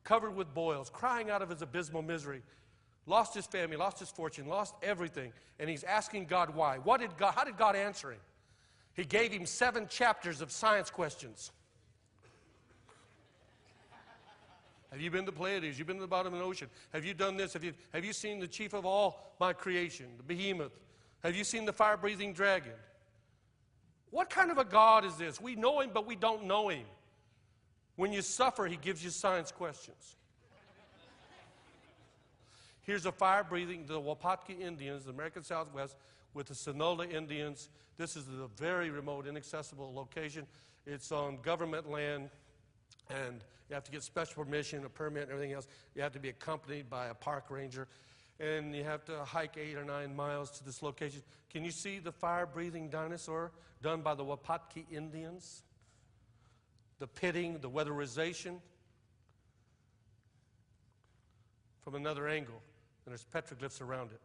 Speaker 3: covered with boils, crying out of his abysmal misery, lost his family, lost his fortune, lost everything, and he's asking God why. How did God answer him? He gave him 7 chapters of science questions. Have you been to the Pleiades? You've been to the bottom of the ocean. Have you done this? Have you seen the chief of all my creation, the behemoth? Have you seen the fire-breathing dragon? What kind of a God is this? We know him, but we don't know him. When you suffer, he gives you science questions. Here's a fire-breathing, the Wapatki Indians, the American Southwest, with the Sonola Indians. This is a very remote, inaccessible location. It's on government land, and you have to get special permission, a permit, and everything else. You have to be accompanied by a park ranger, and you have to hike 8 or 9 miles to this location. Can you see the fire-breathing dinosaur done by the Wapatki Indians? The pitting, the weatherization. From another angle, and there's petroglyphs around it.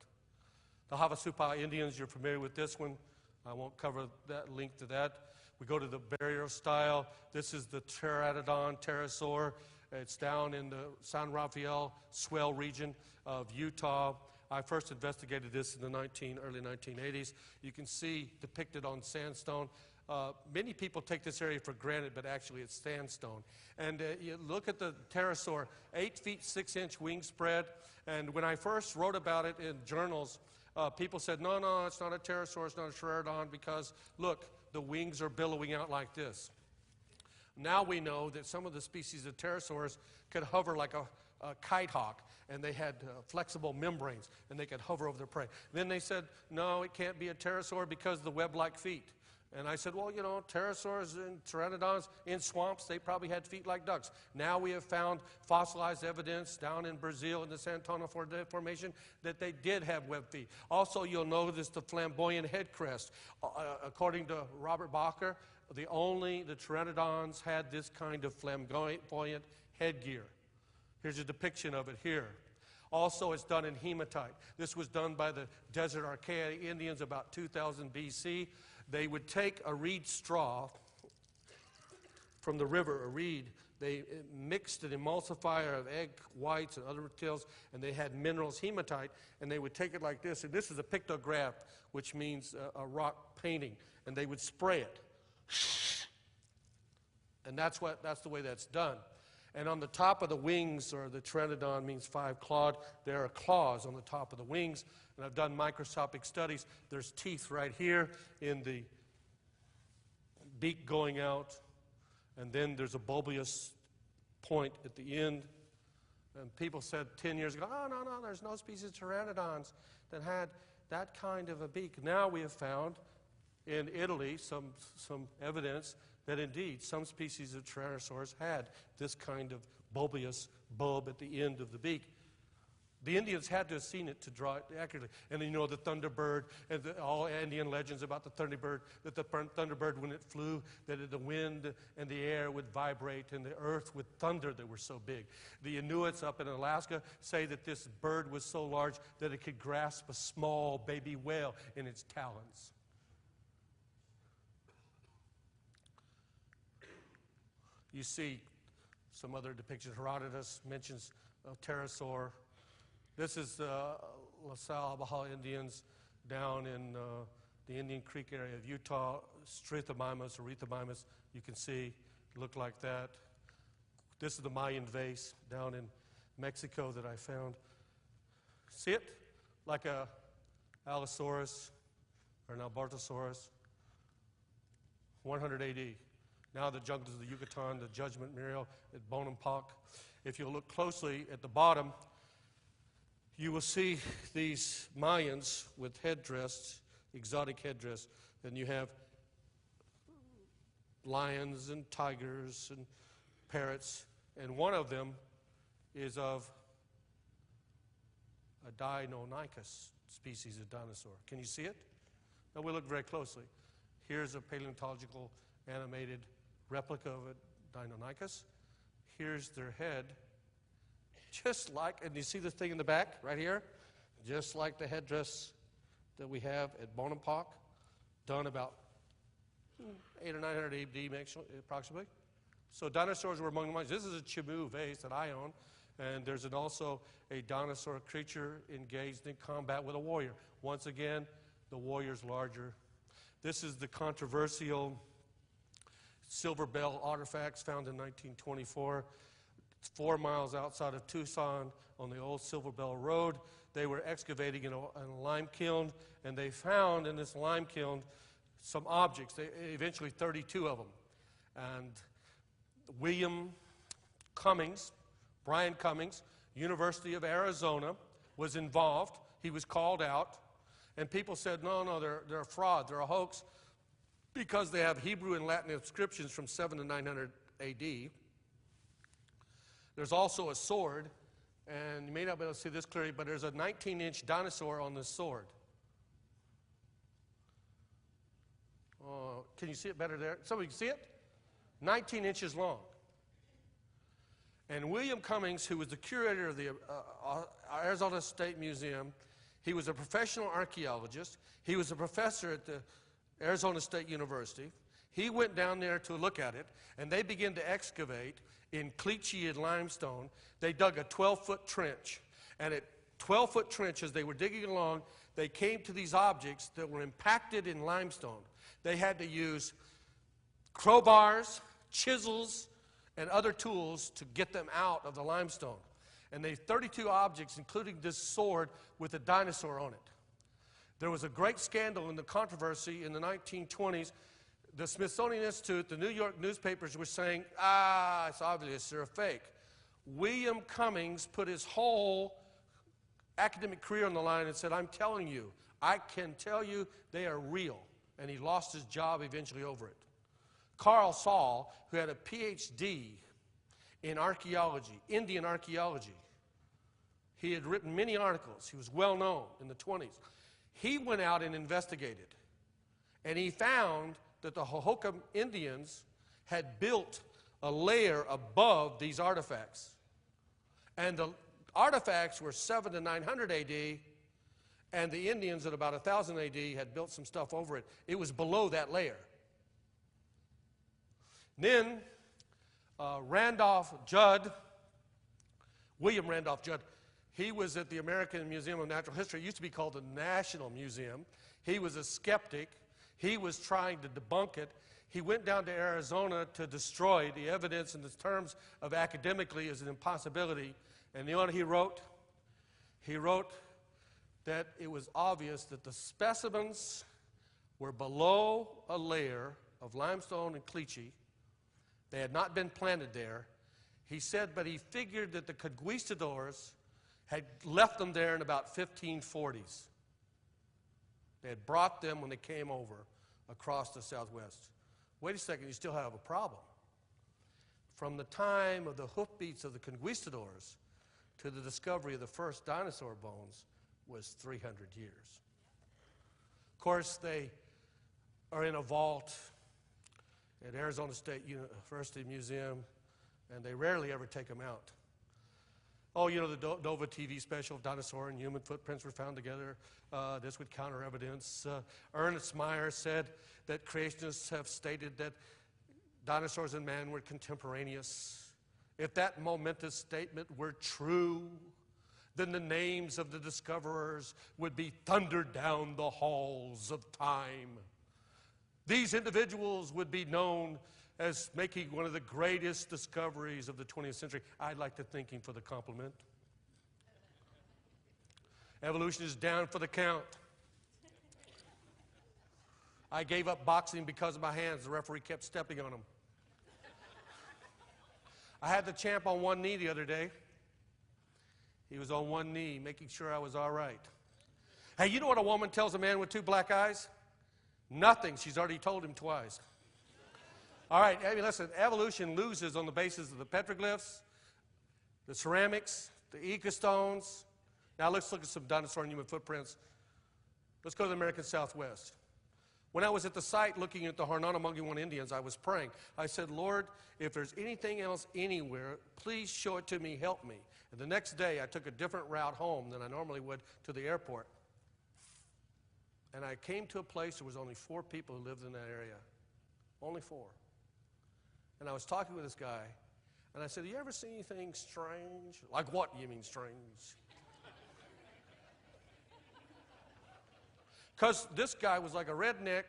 Speaker 3: The Havasupai Indians, you're familiar with this one. I won't cover that link to that. We go to the burial style. This is the Pteranodon pterosaur. It's down in the San Rafael swell region of Utah. I first investigated this in the early 1980s. You can see depicted on sandstone. Many people take this area for granted, but actually it's sandstone. And you look at the pterosaur, 8 feet 6 inch wingspread. And when I first wrote about it in journals, people said, no, it's not a pterosaur, it's not a pteranodon, because look, the wings are billowing out like this. Now we know that some of the species of pterosaurs could hover like a kite hawk, and they had flexible membranes, and they could hover over their prey. Then they said, no, it can't be a pterosaur because of the web-like feet. And I said, well, you know, pterosaurs and pteranodons in swamps, they probably had feet like ducks. Now we have found fossilized evidence down in Brazil in the San Antonio Formation that they did have webbed feet. Also, you'll notice the flamboyant head crest. According to Robert Bacher, the pteranodons had this kind of flamboyant headgear. Here's a depiction of it here. Also, it's done in hematite. This was done by the Desert Archaea Indians about 2000 BC. They would take a reed straw from the river, a reed. They mixed an emulsifier of egg whites and other materials, and they had minerals, hematite, and they would take it like this. And this is a pictograph, which means a rock painting. And they would spray it. And that's the way that's done. And on the top of the wings, or the pteranodon means 5-clawed, there are claws on the top of the wings. And I've done microscopic studies. There's teeth right here in the beak going out. And then there's a bulbous point at the end. And people said 10 years ago, oh, no, there's no species of pteranodons that had that kind of a beak. Now we have found in Italy some evidence that indeed some species of Tyrannosaurs had this kind of bulbous bulb at the end of the beak. The Indians had to have seen it to draw it accurately. And you know the thunderbird, and all Indian legends about the thunderbird, that the thunderbird, when it flew, that the wind and the air would vibrate and the earth would thunder. They were so big. The Inuits up in Alaska say that this bird was so large that it could grasp a small baby whale in its talons. You see some other depictions. Herodotus mentions a pterosaur. This is La Salle Baja Indians down in the Indian Creek area of Utah. Strethomymus or Rethomymus, you can see, look like that. This is the Mayan vase down in Mexico that I found. See it? Like a Allosaurus or an Albertosaurus. 100 AD. Now the jungles of the Yucatan, the Judgment Memorial at Bonampak. If you look closely at the bottom, you will see these Mayans with headdress, exotic headdress. Then you have lions and tigers and parrots. And one of them is of a Deinonychus species of dinosaur. Can you see it? Now we look very closely. Here's a paleontological animated replica of a Deinonychus. Here's their head. Just like, and you see the thing in the back right here? Just like the headdress that we have at Bonampak, done about 800 or 900 AD approximately. So dinosaurs were among the ones. This is a Chimu vase that I own, and there's also a dinosaur creature engaged in combat with a warrior. Once again, the warrior's larger. This is the controversial silver bell artifacts found in 1924. 4 miles outside of Tucson on the old Silver Bell Road. They were excavating in a lime kiln, and they found in this lime kiln some objects, eventually 32 of them. And William Cummings, Brian Cummings, University of Arizona, was involved. He was called out, and people said, no, they're a fraud, they're a hoax, because they have Hebrew and Latin inscriptions from 7 to 900 AD. There's also a sword, and you may not be able to see this clearly, but there's a 19-inch dinosaur on this sword. Can you see it better there? Somebody can see it? 19 inches long. And William Cummings, who was the curator of the Arizona State Museum, he was a professional archaeologist. He was a professor at the Arizona State University. He went down there to look at it, and they began to excavate in Cleachy and limestone. They dug a 12-foot trench, and at 12-foot trench, as they were digging along, they came to these objects that were impacted in limestone. They had to use crowbars, chisels, and other tools to get them out of the limestone. And they 32 objects, including this sword with a dinosaur on it. There was a great scandal in the controversy in the 1920s. The Smithsonian Institute, the New York newspapers were saying, it's obvious they're a fake. William Cummings put his whole academic career on the line and said, I'm telling you, I can tell you they are real. and he lost his job eventually over it. Carl Saul, who had a PhD in archaeology, Indian archaeology, he had written many articles. He was well known in the 20s. He went out and investigated, and he found that the Hohokam Indians had built a layer above these artifacts. And the artifacts were 700 to 900 AD, and the Indians at about 1000 AD had built some stuff over it. It was below that layer. Then William Randolph Judd, he was at the American Museum of Natural History. It used to be called the National Museum. He was a skeptic. He was trying to debunk it. He went down to Arizona to destroy the evidence in the terms of academically as an impossibility. And you know what he wrote? He wrote that it was obvious that the specimens were below a layer of limestone and caliche. They had not been planted there. He said, but he figured that the conquistadors had left them there in about 1540s. They had brought them when they came over across the southwest. Wait a second, you still have a problem. From the time of the hoofbeats of the conquistadors to the discovery of the first dinosaur bones was 300 years. Of course, they are in a vault at Arizona State University Museum, and they rarely ever take them out. Oh, you know, the Nova TV special, Dinosaur and Human Footprints were found together. This would counter evidence. Ernest Meyer said that creationists have stated that dinosaurs and man were contemporaneous. If that momentous statement were true, then the names of the discoverers would be thundered down the halls of time. These individuals would be known as making one of the greatest discoveries of the 20th century. I'd like to thank him for the compliment. Evolution is down for the count. I gave up boxing because of my hands. The referee kept stepping on them. I had the champ on one knee the other day. He was on one knee, making sure I was all right. Hey, you know what a woman tells a man with two black eyes? Nothing. She's already told him twice. All right, I mean, listen, evolution loses on the basis of the petroglyphs, the ceramics, the Inca stones. Now let's look at some dinosaur and human footprints. Let's go to the American Southwest. When I was at the site looking at the Harnonamungwan Indians, I was praying. I said, Lord, if there's anything else anywhere, please show it to me, help me. And the next day, I took a different route home than I normally would to the airport. And I came to a place there was only 4 people who lived in that area. Only 4. And I was talking with this guy, and I said, "Do you ever see anything strange?" "Like what, you mean strange?" Because this guy was like a redneck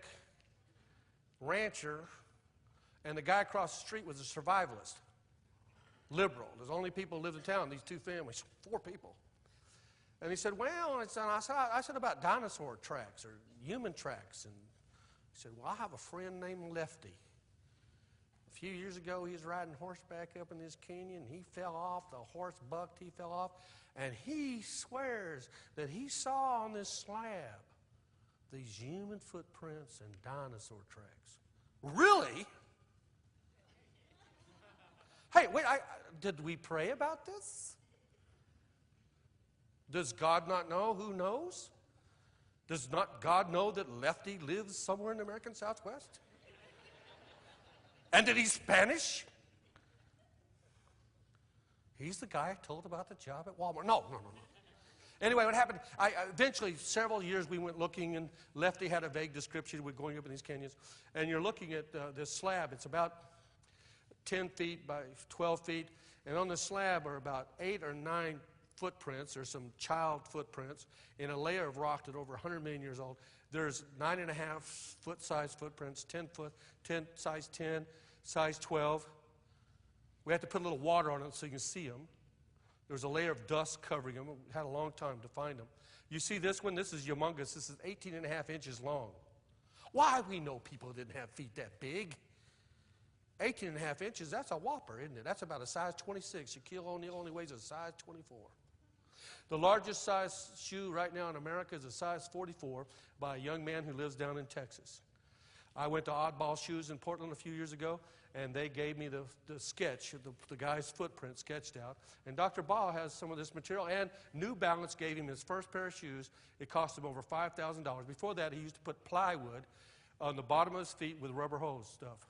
Speaker 3: rancher, and the guy across the street was a survivalist, liberal. There's only people who lived in town, these 2 families, 4 people. And he said, well, I said about dinosaur tracks or human tracks. And he said, well, I have a friend named Lefty. A few years ago, he was riding horseback up in this canyon. He fell off. The horse bucked. He fell off. And he swears that he saw on this slab these human footprints and dinosaur tracks. Really? Hey, wait, did we pray about this? Does God not know who knows? Does not God know that Lefty lives somewhere in the American Southwest? And that he's Spanish? He's the guy I told about the job at Walmart. No. Anyway, what happened, eventually, several years we went looking, and Lefty had a vague description. We're going up in these canyons, and you're looking at this slab. It's about 10 feet by 12 feet, and on the slab are about 8 or 9 footprints. There's some child footprints in a layer of rock that's over 100 million years old. There's 9.5 foot size footprints, 10 foot, 10, size 10, size 12. We have to put a little water on them so you can see them. There's a layer of dust covering them. We had a long time to find them. You see this one? This is humongous. This is 18.5 inches long. Why? We know people didn't have feet that big. 18.5 inches, that's a whopper, isn't it? That's about a size 26. Shaquille O'Neal only weighs a size 24. The largest size shoe right now in America is a size 44 by a young man who lives down in Texas. I went to Oddball Shoes in Portland a few years ago, and they gave me the sketch, the guy's footprint sketched out. And Dr. Ball has some of this material, and New Balance gave him his first pair of shoes. It cost him over $5,000. Before that, he used to put plywood on the bottom of his feet with rubber hose stuff.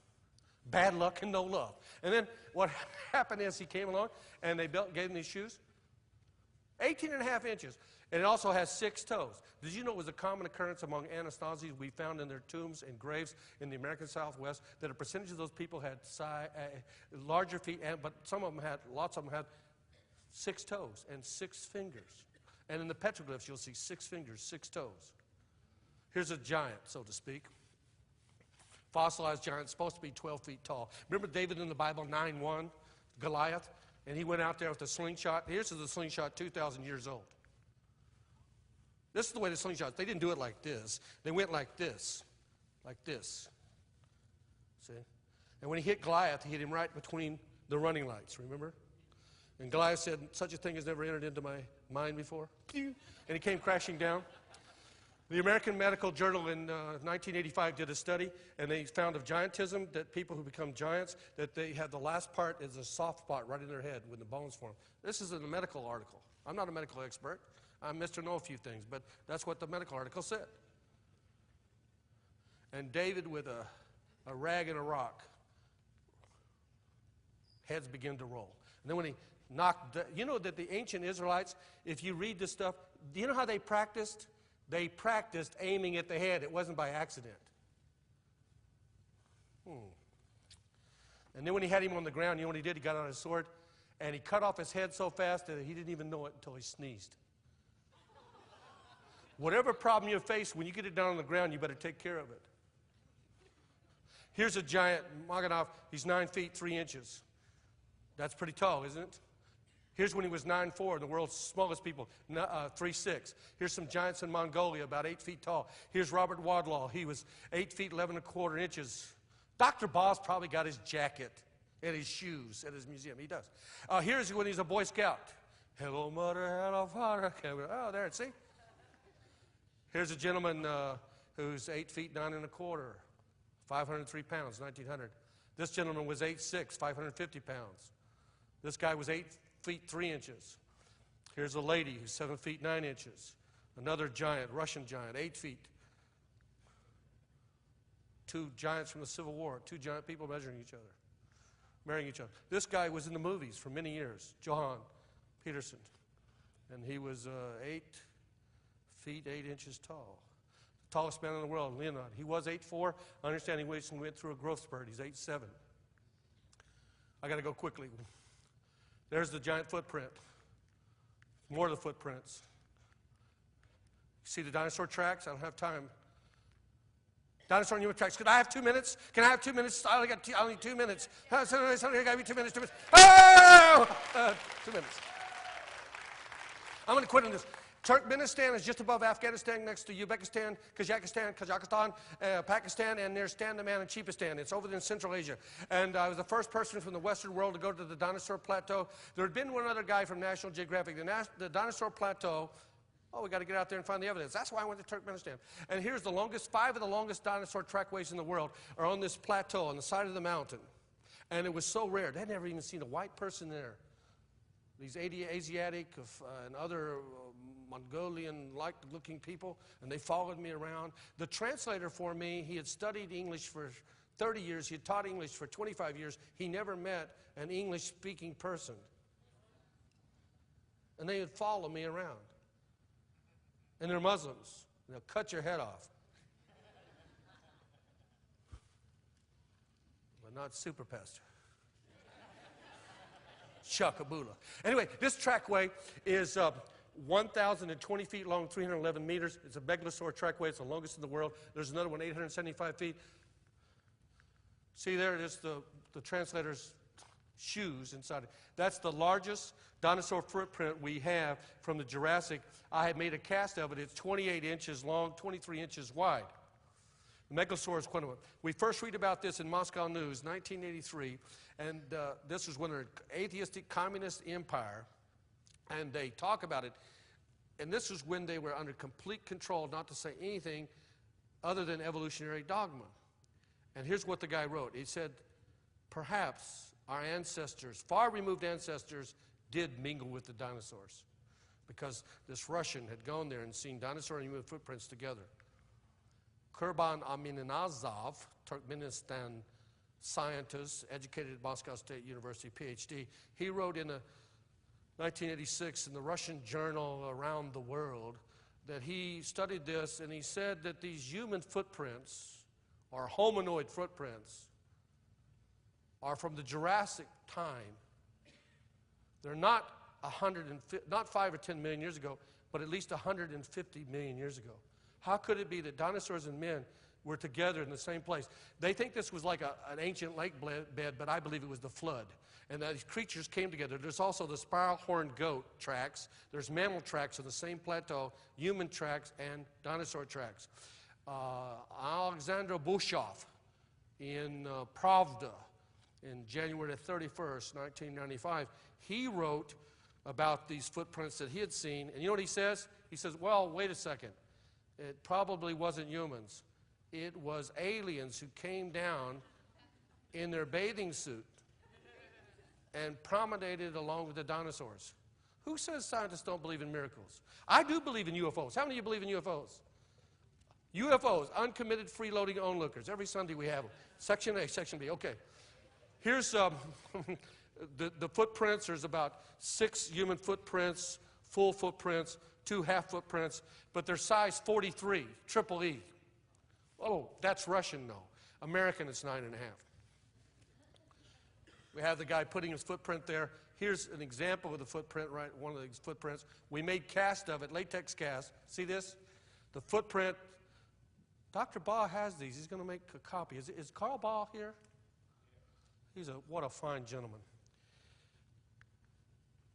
Speaker 3: Bad luck and no love. And then what happened is he came along, and they gave him these shoes. 18.5 inches. And it also has 6 toes. Did you know it was a common occurrence among Anastasies we found in their tombs and graves in the American Southwest that a percentage of those people had larger feet, but lots of them had 6 toes and 6 fingers. And in the petroglyphs, you'll see 6 fingers, 6 toes. Here's a giant, so to speak. Fossilized giant, supposed to be 12 feet tall. Remember David in the Bible, 9-1, Goliath? And he went out there with a slingshot. Here's the slingshot, 2,000 years old. This is the way the slingshots, they didn't do it like this. They went like this. See? And when he hit Goliath, he hit him right between the running lights, remember? And Goliath said, such a thing has never entered into my mind before. And he came crashing down. The American Medical Journal in 1985 did a study, and they found of giantism that people who become giants, that they have the last part is a soft spot right in their head when the bones form. This is in a medical article. I'm not a medical expert. I'm Mr. Know a few things, but that's what the medical article said. And David with a rag and a rock, heads begin to roll. And then when he knocked, you know that the ancient Israelites, if you read this stuff, do you know how they practiced? They practiced aiming at the head. It wasn't by accident. And then when he had him on the ground, you know what he did? He got out his sword, and he cut off his head so fast that he didn't even know it until he sneezed. Whatever problem you face, when you get it down on the ground, you better take care of it. Here's a giant, Maganov. He's 9 feet, 3 inches. That's pretty tall, isn't it? Here's when he was 9'4", the world's smallest people, 3'6". Here's some giants in Mongolia, about 8 feet tall. Here's Robert Wadlaw. He was 8 feet, 11 inches. Dr. Boss probably got his jacket and his shoes at his museum. He does. Here's when he's a Boy Scout. Hello, mother, hello, father. Oh, there, see? Here's a gentleman who's 8 feet, 9 1/4, 503 pounds, 1900. This gentleman was 8'6", 550 pounds. This guy was 8 feet, 3 inches. Here's a lady who's 7 feet, 9 inches. Another giant, Russian giant, 8 feet. 2 giants from the Civil War, 2 giant people marrying each other. This guy was in the movies for many years, Johan Peterson. And he was 8 feet, 8 inches tall. The tallest man in the world, Leonard. He was 8'4". I understand he went through a growth spurt. He's 8'7". I got to go quickly. There's the giant footprint. More of the footprints. See the dinosaur tracks? I don't have time. Dinosaur human tracks. Could I have 2 minutes? Can I have 2 minutes? I only need 2 minutes. Somebody got me 2 minutes. 2 minutes. Oh! 2 minutes. I'm going to quit on this. Turkmenistan is just above Afghanistan, next to Uzbekistan, Kazakhstan, Pakistan, and near Standaman and Cheepistan. It's over in Central Asia. And I was the first person from the Western world to go to the Dinosaur Plateau. There had been one other guy from National Geographic. The Dinosaur Plateau, we got to get out there and find the evidence. That's why I went to Turkmenistan. And here's the longest, 5 of the longest dinosaur trackways in the world are on this plateau on the side of the mountain. And it was so rare. They'd never even seen a white person there. These Asiatic and other Mongolian-like looking people, and they followed me around. The translator for me, he had studied English for 30 years. He had taught English for 25 years. He never met an English-speaking person. And they would follow me around. And they're Muslims. They'll cut your head off. But not super pastor. Shakabula. Anyway, this trackway is 1,020 feet long, 311 meters. It's a megalosaur trackway. It's the longest in the world. There's another one, 875 feet. See there, it is the translator's shoes inside it. That's the largest dinosaur footprint we have from the Jurassic. I had made a cast of it. It's 28 inches long, 23 inches wide. Megalosaurus quintum. We first read about this in Moscow News, 1983, and this was when an atheistic communist empire, and they talk about it. And this was when they were under complete control not to say anything other than evolutionary dogma. And here's what the guy wrote. He said, perhaps our ancestors, far removed ancestors, did mingle with the dinosaurs, because this Russian had gone there and seen dinosaur and human footprints together. Kurban Aminazov, Turkmenistan scientist, educated at Moscow State University, PhD, he wrote in 1986 in the Russian journal Around the World that he studied this, and he said that these human footprints, or hominoid footprints, are from the Jurassic time. They're not 5 or 10 million years ago, but at least 150 million years ago. How could it be that dinosaurs and men were together in the same place? They think this was like an ancient lake bed, but I believe it was the flood. And that these creatures came together. There's also the spiral-horned goat tracks. There's mammal tracks on the same plateau, human tracks and dinosaur tracks. Alexander Bushov in Pravda in January 31st, 1995, he wrote about these footprints that he had seen. And you know what he says? He says, well, wait a second. It probably wasn't humans. It was aliens who came down in their bathing suit and promenaded along with the dinosaurs. Who says scientists don't believe in miracles? I do believe in UFOs. How many of you believe in UFOs? UFOs, uncommitted, free-loading onlookers. Every Sunday we have them. Section A, Section B. Okay. Here's the footprints. There's about 6 human footprints, full footprints, 2 half footprints, but they're size 43, triple E. Oh, that's Russian, though. American, it's 9.5. We have the guy putting his footprint there. Here's an example of the footprint, right? One of these footprints. We made cast of it, latex cast. See this? The footprint. Dr. Baugh has these. He's going to make a copy. Is Carl Baugh here? What a fine gentleman.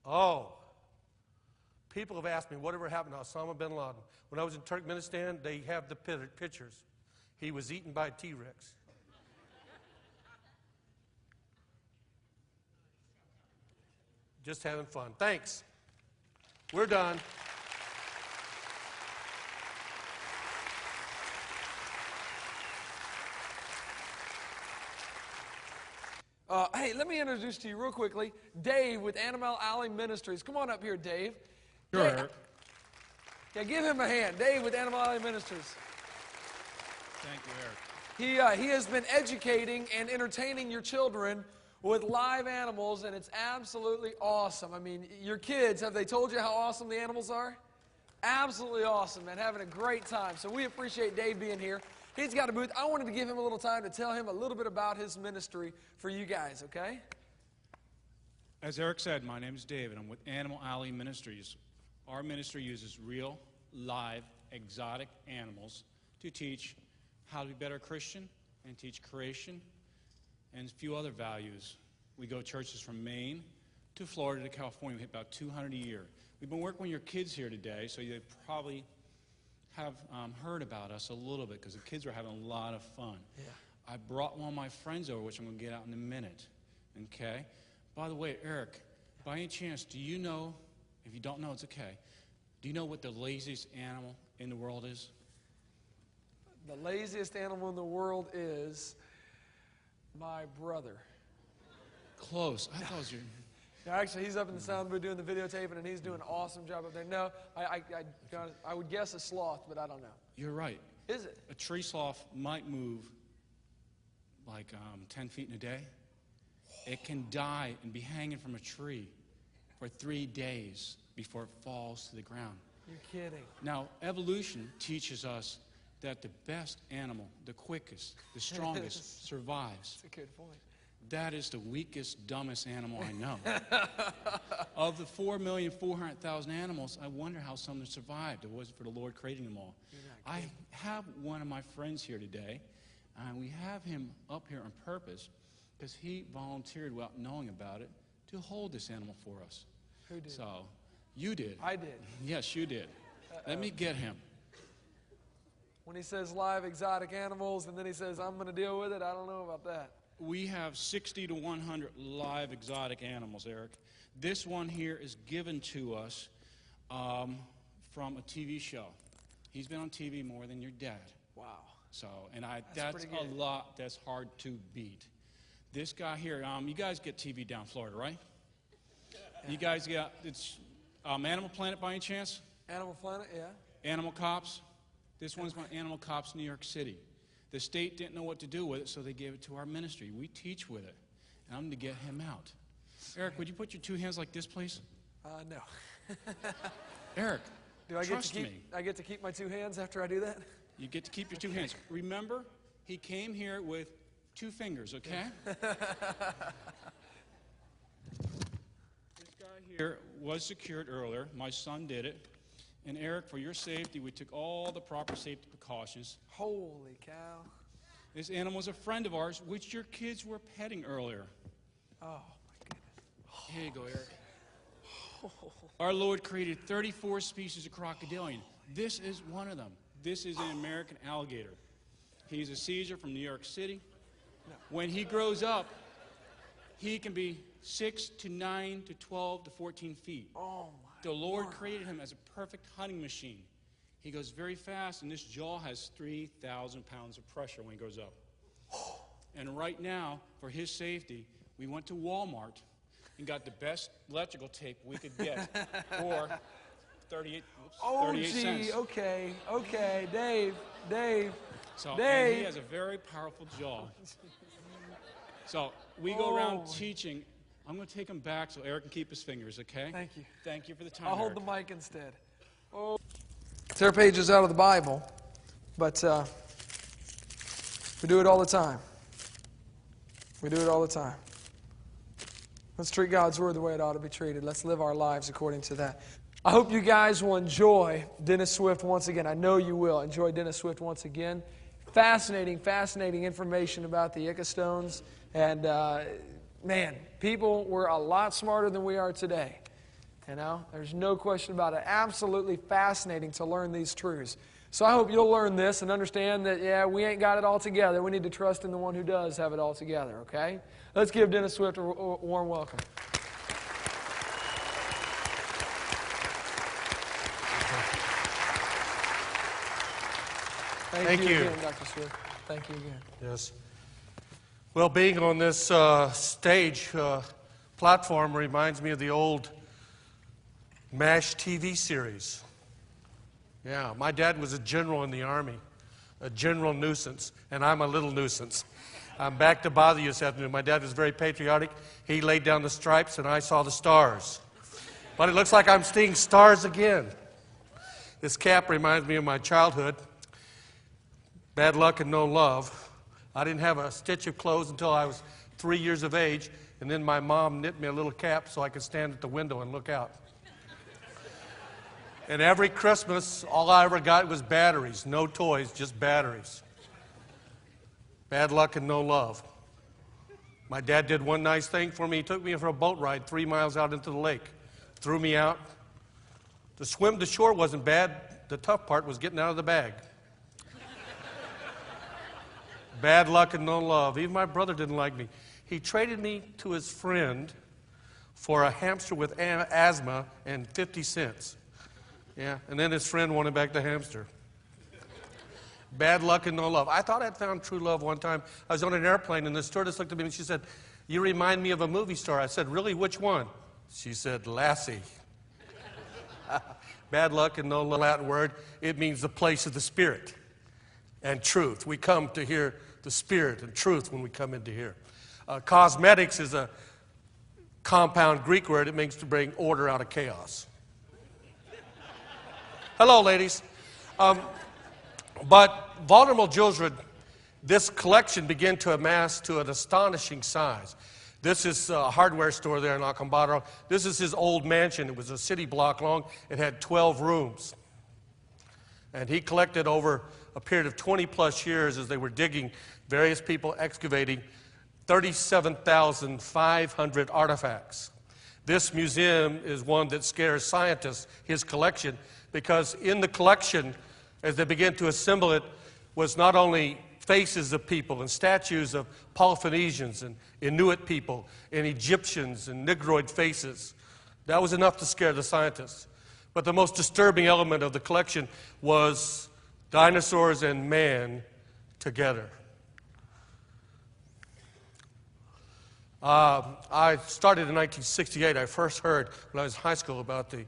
Speaker 3: Oh, people have asked me whatever happened to Osama bin Laden. When I was in Turkmenistan, they have the pictures. He was eaten by a T-Rex. Just having fun. Thanks. We're done.
Speaker 1: Hey, let me introduce to you real quickly Dave with Animal Alley Ministries. Come on up here, Dave.
Speaker 4: Sure.
Speaker 1: Dave. Yeah, give him a hand. Dave with Animal Alley Ministries.
Speaker 4: Thank you, Eric.
Speaker 1: He has been educating and entertaining your children with live animals, and it's absolutely awesome. I mean, your kids, have they told you how awesome the animals are? Absolutely awesome, man. Having a great time. So we appreciate Dave being here. He's got a booth. I wanted to give him a little time to tell him a little bit about his ministry for you guys, okay?
Speaker 4: As Eric said, my name is David. I'm with Animal Alley Ministries. Our ministry uses real, live, exotic animals to teach how to be a better Christian and teach creation and a few other values. We go to churches from Maine to Florida to California. We hit about 200 a year. We've been working with your kids here today, so they probably have heard about us a little bit because the kids are having a lot of fun.
Speaker 1: Yeah.
Speaker 4: I brought one of my friends over, which I'm going to get out in a minute. Okay? By the way, Eric, by any chance, do you know, if you don't know, it's okay, do you know what the laziest animal in the world is?
Speaker 1: The laziest animal in the world is my brother.
Speaker 4: Close. I thought it was your...
Speaker 1: Yeah, actually, he's up in the sound booth doing the videotaping, and he's doing an awesome job up there. No, I would guess a sloth, but I don't know.
Speaker 4: You're right.
Speaker 1: Is it?
Speaker 4: A tree sloth might move like 10 feet in a day. It can die and be hanging from a tree for 3 days before it falls to the ground.
Speaker 1: You're kidding.
Speaker 4: Now, evolution teaches us that the best animal, the quickest, the strongest, survives.
Speaker 1: That's a good point.
Speaker 4: That is the weakest, dumbest animal I know. Of the 4,400,000 animals, I wonder how some of them survived. It wasn't for the Lord creating them all. I have one of my friends here today, and we have him up here on purpose because he volunteered without knowing about it to hold this animal for us.
Speaker 1: Who did?
Speaker 4: So, you did.
Speaker 1: I did.
Speaker 4: Yes, you did. Let me get him.
Speaker 1: When he says live exotic animals, and then he says, I'm going to deal with it, I don't know about that.
Speaker 4: We have 60 to 100 live exotic animals, Eric. This one here is given to us from a TV show. He's been on TV more than your dad.
Speaker 1: Wow.
Speaker 4: So, and that's a lot that's hard to beat. This guy here, you guys get TV down in Florida, right? You guys get, it's Animal Planet by any chance?
Speaker 1: Animal Planet, yeah.
Speaker 4: Animal Cops. This one's about Animal Cops New York City. The state didn't know what to do with it, so they gave it to our ministry. We teach with it, and I'm going to get him out. Eric, would you put your two hands like this, please?
Speaker 1: No.
Speaker 4: Eric,
Speaker 1: Do I
Speaker 4: trust me.
Speaker 1: I get to keep my two hands after I do that?
Speaker 4: You get to keep your two hands. Remember, he came here with 2 fingers, okay? This guy here was secured earlier. My son did it. And Eric, for your safety, we took all the proper safety precautions.
Speaker 1: Holy cow.
Speaker 4: This animal is a friend of ours, which your kids were petting earlier.
Speaker 1: Oh, my goodness.
Speaker 4: Here you go, Eric. Our Lord created 34 species of crocodilian. This is one of them. This is an American alligator. He's a Caesar from New York City. When he grows up, he can be 6 to 9 to 12 to 14 feet.
Speaker 1: Oh, my.
Speaker 4: The Lord created him as a perfect hunting machine. He goes very fast, and this jaw has 3,000 pounds of pressure when he grows up. And right now, for his safety, we went to Walmart and got the best electrical tape we could get for 38 cents.
Speaker 1: Okay, Dave.
Speaker 4: So,
Speaker 1: Dave.
Speaker 4: and he has a very powerful jaw. So we go around teaching. I'm going to take him back so Eric can keep his fingers, okay?
Speaker 1: Thank you.
Speaker 4: Thank you for the time,
Speaker 1: I'll hold
Speaker 4: Eric.
Speaker 1: the mic instead. Oh. There are pages out of the Bible, but we do it all the time. We do it all the time. Let's treat God's Word the way it ought to be treated. Let's live our lives according to that. I hope you guys will enjoy Dennis Swift once again. I know you will enjoy Dennis Swift once again. Fascinating information about the Inca stones. And, man, people were a lot smarter than we are today. You know, there's no question about it. Absolutely fascinating to learn these truths. So I hope you'll learn this and understand that, yeah, we ain't got it all together. We need to trust in the one who does have it all together, okay? Let's give Dennis Swift a warm welcome. Thank you again, Dr. Swift. Thank you again.
Speaker 3: Yes. Well, being on this stage platform reminds me of the old MASH TV series. Yeah, my dad was a general in the Army, a general nuisance, and I'm a little nuisance. I'm back to bother you this afternoon. My dad was very patriotic. He laid down the stripes, and I saw the stars. But it looks like I'm seeing stars again. This cap reminds me of my childhood. Bad luck and no love. I didn't have a stitch of clothes until I was 3 years of age, and then my mom knit me a little cap so I could stand at the window and look out. And every Christmas, all I ever got was batteries. No toys, just batteries. Bad luck and no love. My dad did one nice thing for me. He took me for a boat ride 3 miles out into the lake. Threw me out. To swim to shore wasn't bad. The tough part was getting out of the bag. Bad luck and no love. Even my brother didn't like me. He traded me to his friend for a hamster with asthma and 50 cents. Yeah, and then his friend wanted back the hamster. Bad luck and no love. I thought I'd found true love one time. I was on an airplane, and the stewardess looked at me and she said, "You remind me of a movie star." I said, "Really? Which one?" She said, "Lassie." Bad luck and no love. Latin word. It means the place of the Spirit and truth. We come to hear the Spirit and truth when we come into here. Cosmetics is a compound Greek word. It means to bring order out of chaos. Hello, ladies. But vulnerable children, this collection began to amass to an astonishing size. This is a hardware store there in Acambaro. This is his old mansion. It was a city block long. It had 12 rooms. And he collected over a period of 20-plus years as they were digging, various people excavating, 37,500 artifacts. This museum is one that scares scientists, his collection, because in the collection, as they began to assemble it, was not only faces of people and statues of Polynesians and Inuit people and Egyptians and Negroid faces. That was enough to scare the scientists. But the most disturbing element of the collection was dinosaurs and man together. I started in 1968. I first heard when I was in high school about the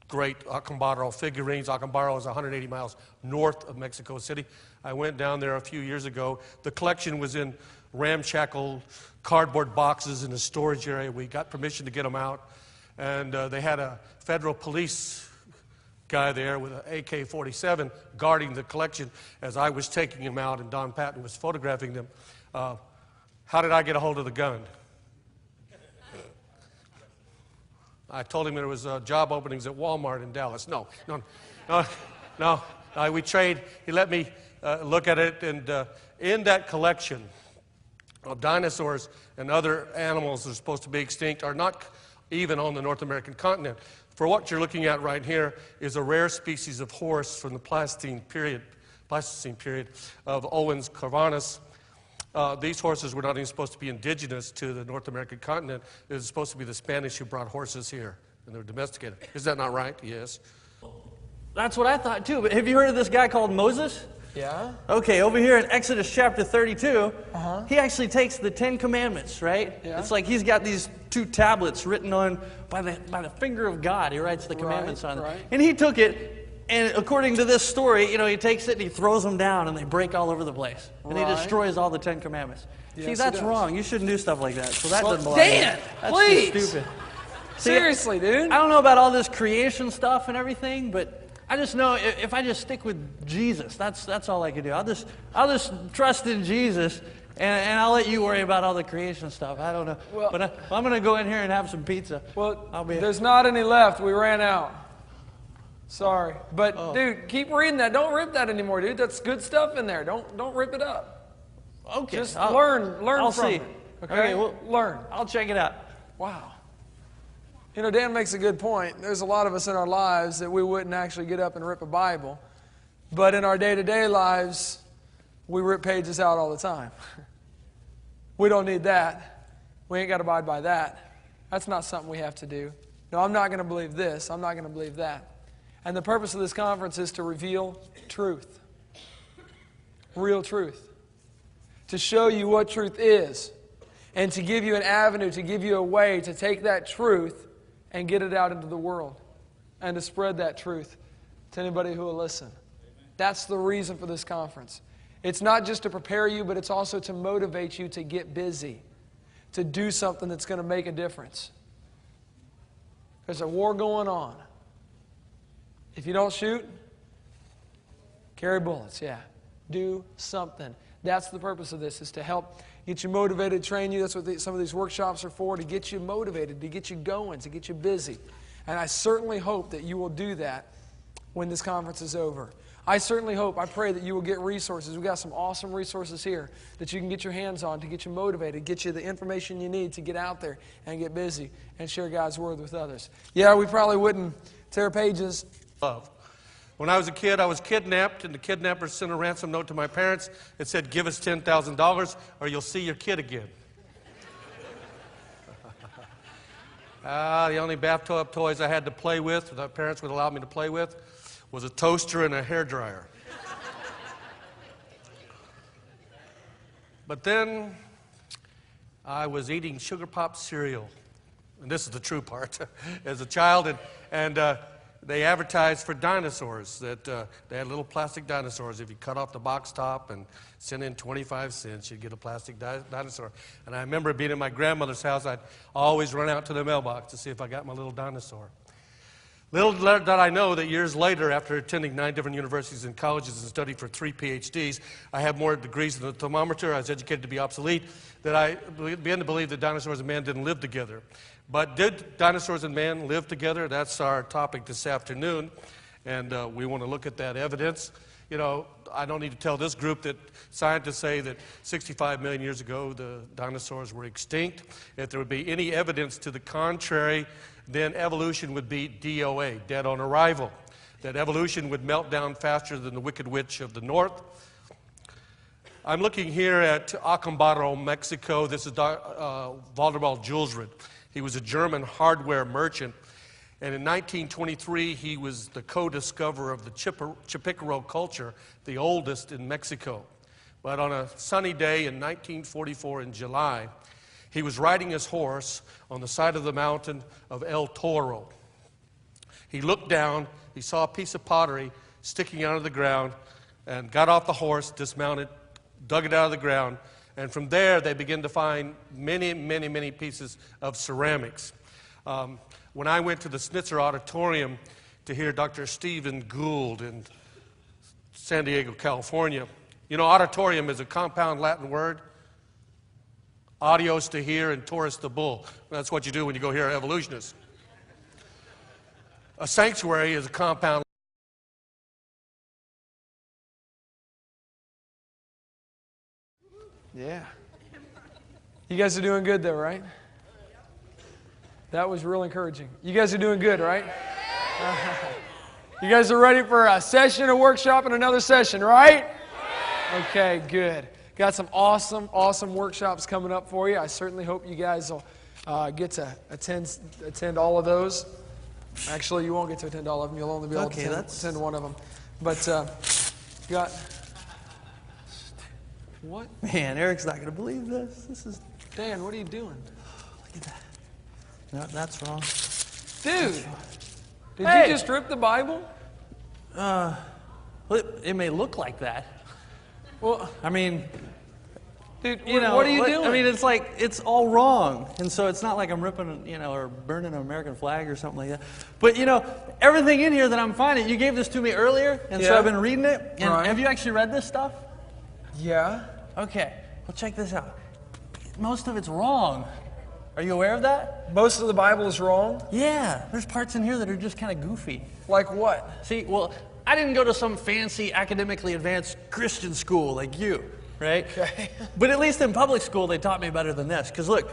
Speaker 3: great Acambaro figurines. Acambaro is 180 miles north of Mexico City. I went down there a few years ago. The collection was in ramshackle cardboard boxes in a storage area. We got permission to get them out. And they had a federal police guy there with an AK-47 guarding the collection as I was taking them out and Don Patton was photographing them. How did I get a hold of the gun? I told him there was job openings at Walmart in Dallas. No. We trade. He let me look at it, and in that collection of dinosaurs and other animals that are supposed to be extinct are not even on the North American continent. For what you're looking at right here is a rare species of horse from the Pleistocene period of Owens Corvinus. These horses were not even supposed to be indigenous to the North American continent. It was supposed to be the Spanish who brought horses here, and they were domesticated. Is that not right? Yes.
Speaker 2: That's what I thought too. But have you heard of this guy called Moses?
Speaker 1: Yeah.
Speaker 2: Okay, over here in Exodus chapter 32, he actually takes the 10 Commandments, right?
Speaker 1: Yeah.
Speaker 2: It's like he's got these 2 tablets written on by the finger of God. He writes the commandments on it.
Speaker 1: Right.
Speaker 2: And he took it, and according to this story, he takes it and he throws them down, and they break all over the place. And he destroys all the 10 Commandments.
Speaker 1: Yes,
Speaker 2: See, that's wrong. You shouldn't do stuff like that. So that doesn't belong.
Speaker 1: Dan,
Speaker 2: That's
Speaker 1: please.
Speaker 2: just stupid. See,
Speaker 1: Seriously, dude.
Speaker 2: I don't know about all this creation stuff and everything, but I just know if I just stick with Jesus, that's all I can do. I'll just trust in Jesus, and I'll let you worry about all the creation stuff. I don't know.
Speaker 1: Well,
Speaker 2: but I'm going to go in here and have some pizza.
Speaker 1: Well, there's not any left. We ran out. Sorry. But, dude, keep reading that. Don't rip that anymore, dude. That's good stuff in there. Don't rip it up.
Speaker 2: Okay.
Speaker 1: Just learn
Speaker 2: I'll
Speaker 1: from
Speaker 2: see.
Speaker 1: it. Okay,
Speaker 2: well,
Speaker 1: learn.
Speaker 2: I'll check it out.
Speaker 1: Wow. Dan makes a good point. There's a lot of us in our lives that we wouldn't actually get up and rip a Bible. But in our day-to-day lives, we rip pages out all the time. We don't need that. We ain't got to abide by that. That's not something we have to do. No, I'm not going to believe this. I'm not going to believe that. And the purpose of this conference is to reveal truth. Real truth. To show you what truth is. And to give you an avenue, to give you a way to take that truth and get it out into the world. And to spread that truth to anybody who will listen. That's the reason for this conference. It's not just to prepare you, but it's also to motivate you to get busy. To do something that's going to make a difference. There's a war going on. If you don't shoot, carry bullets, yeah. Do something. That's the purpose of this, is to help get you motivated, train you. That's what some of these workshops are for, to get you motivated, to get you going, to get you busy. And I certainly hope that you will do that when this conference is over. I certainly hope, I pray that you will get resources. We've got some awesome resources here that you can get your hands on to get you motivated, get you the information you need to get out there and get busy and share God's Word with others. Yeah, we probably wouldn't tear pages.
Speaker 3: When I was a kid, I was kidnapped, and the kidnappers sent a ransom note to my parents. It said, "Give us $10,000 or you'll see your kid again." The only bathtub toys I had to play with, that my parents would allow me to play with, was a toaster and a hairdryer. But then I was eating sugar pop cereal, and this is the true part, as a child, and they advertised for dinosaurs, that they had little plastic dinosaurs. If you cut off the box top and sent in 25 cents, you'd get a plastic dinosaur. And I remember being in my grandmother's house, I'd always run out to the mailbox to see if I got my little dinosaur. Little did I know that years later, after attending 9 different universities and colleges and studying for 3 PhDs, I have more degrees than a thermometer. I was educated to be obsolete, that I began to believe that dinosaurs and man didn't live together. But did dinosaurs and man live together? That's our topic this afternoon, and we want to look at that evidence. I don't need to tell this group that scientists say that 65 million years ago the dinosaurs were extinct. If there would be any evidence to the contrary, then evolution would be DOA, dead on arrival. That evolution would melt down faster than the Wicked Witch of the North. I'm looking here at Acambaro, Mexico. This is Waldemar Julesrud. He was a German hardware merchant. And in 1923, he was the co-discoverer of the Chipicaro culture, the oldest in Mexico. But on a sunny day in 1944 in July, he was riding his horse on the side of the mountain of El Toro. He looked down, he saw a piece of pottery sticking out of the ground, and got off the horse, dismounted, dug it out of the ground, and from there they began to find many, many, many pieces of ceramics. When I went to the Schnitzer Auditorium to hear Dr. Stephen Gould in San Diego, California, you know, auditorium is a compound Latin word. Audios to hear and Taurus to bull. That's what you do when you go hear evolutionists. A sanctuary is a compound.
Speaker 1: Yeah. You guys are doing good though, right? That was real encouraging. You guys are doing good, right? You guys are ready for a session, a workshop, and another session, right? Okay, good. Got some awesome workshops coming up for you. I certainly hope you guys will get to attend all of those. Actually, you won't get to attend all of them. You'll only be able to attend one of them. But got what?
Speaker 2: Man, Eric's not going to believe this. This is...
Speaker 1: Dan, what are you doing?
Speaker 2: Look at that. No, that's wrong.
Speaker 1: Dude, did you just rip the Bible?
Speaker 2: Well, it may look like that.
Speaker 1: Well,
Speaker 2: I mean,
Speaker 1: dude,
Speaker 2: you know,
Speaker 1: what are you doing?
Speaker 2: I mean, it's like, it's all wrong. And so it's not like I'm ripping, you know, or burning an American flag or something like that. But, you know, everything in here that I'm finding, you gave this to me earlier, and so I've been reading it. And have you actually read this stuff?
Speaker 1: Yeah.
Speaker 2: Okay, well, check this out. Most of it's wrong. Are you aware of that?
Speaker 1: Most of the Bible is wrong?
Speaker 2: Yeah, there's parts in here that are just kind of goofy.
Speaker 1: Like what?
Speaker 2: See, well, I didn't go to some fancy, academically advanced Christian school like you, right?
Speaker 1: Okay.
Speaker 2: But at least in public school, they taught me better than this. Because look,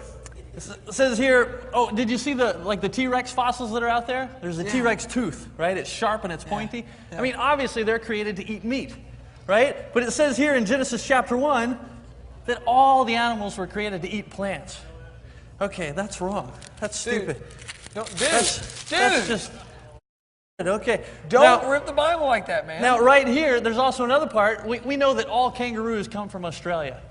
Speaker 2: it says here, oh, did you see the T-Rex fossils that are out there? There's a T-Rex tooth, right? It's sharp and it's pointy. Yeah. I mean, obviously, they're created to eat meat, right? But it says here in Genesis chapter 1 that all the animals were created to eat plants. Okay, that's wrong. That's stupid.
Speaker 1: No, dude,
Speaker 2: that's just... Okay.
Speaker 1: Don't rip the Bible like that, man.
Speaker 2: Now, right here, there's also another part. We know that all kangaroos come from Australia,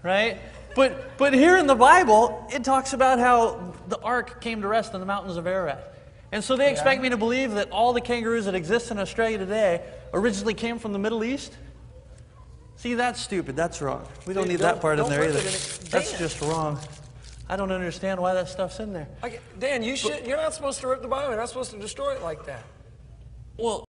Speaker 2: right? But here in the Bible, it talks about how the ark came to rest in the mountains of Ararat. And so they expect me to believe that all the kangaroos that exist in Australia today originally came from the Middle East? See, that's stupid. That's wrong. We don't need that part in there either. That's just wrong. I don't understand why that stuff's in there.
Speaker 1: Dan, you're not supposed to rip the Bible. You're not supposed to destroy it like that.
Speaker 2: Well,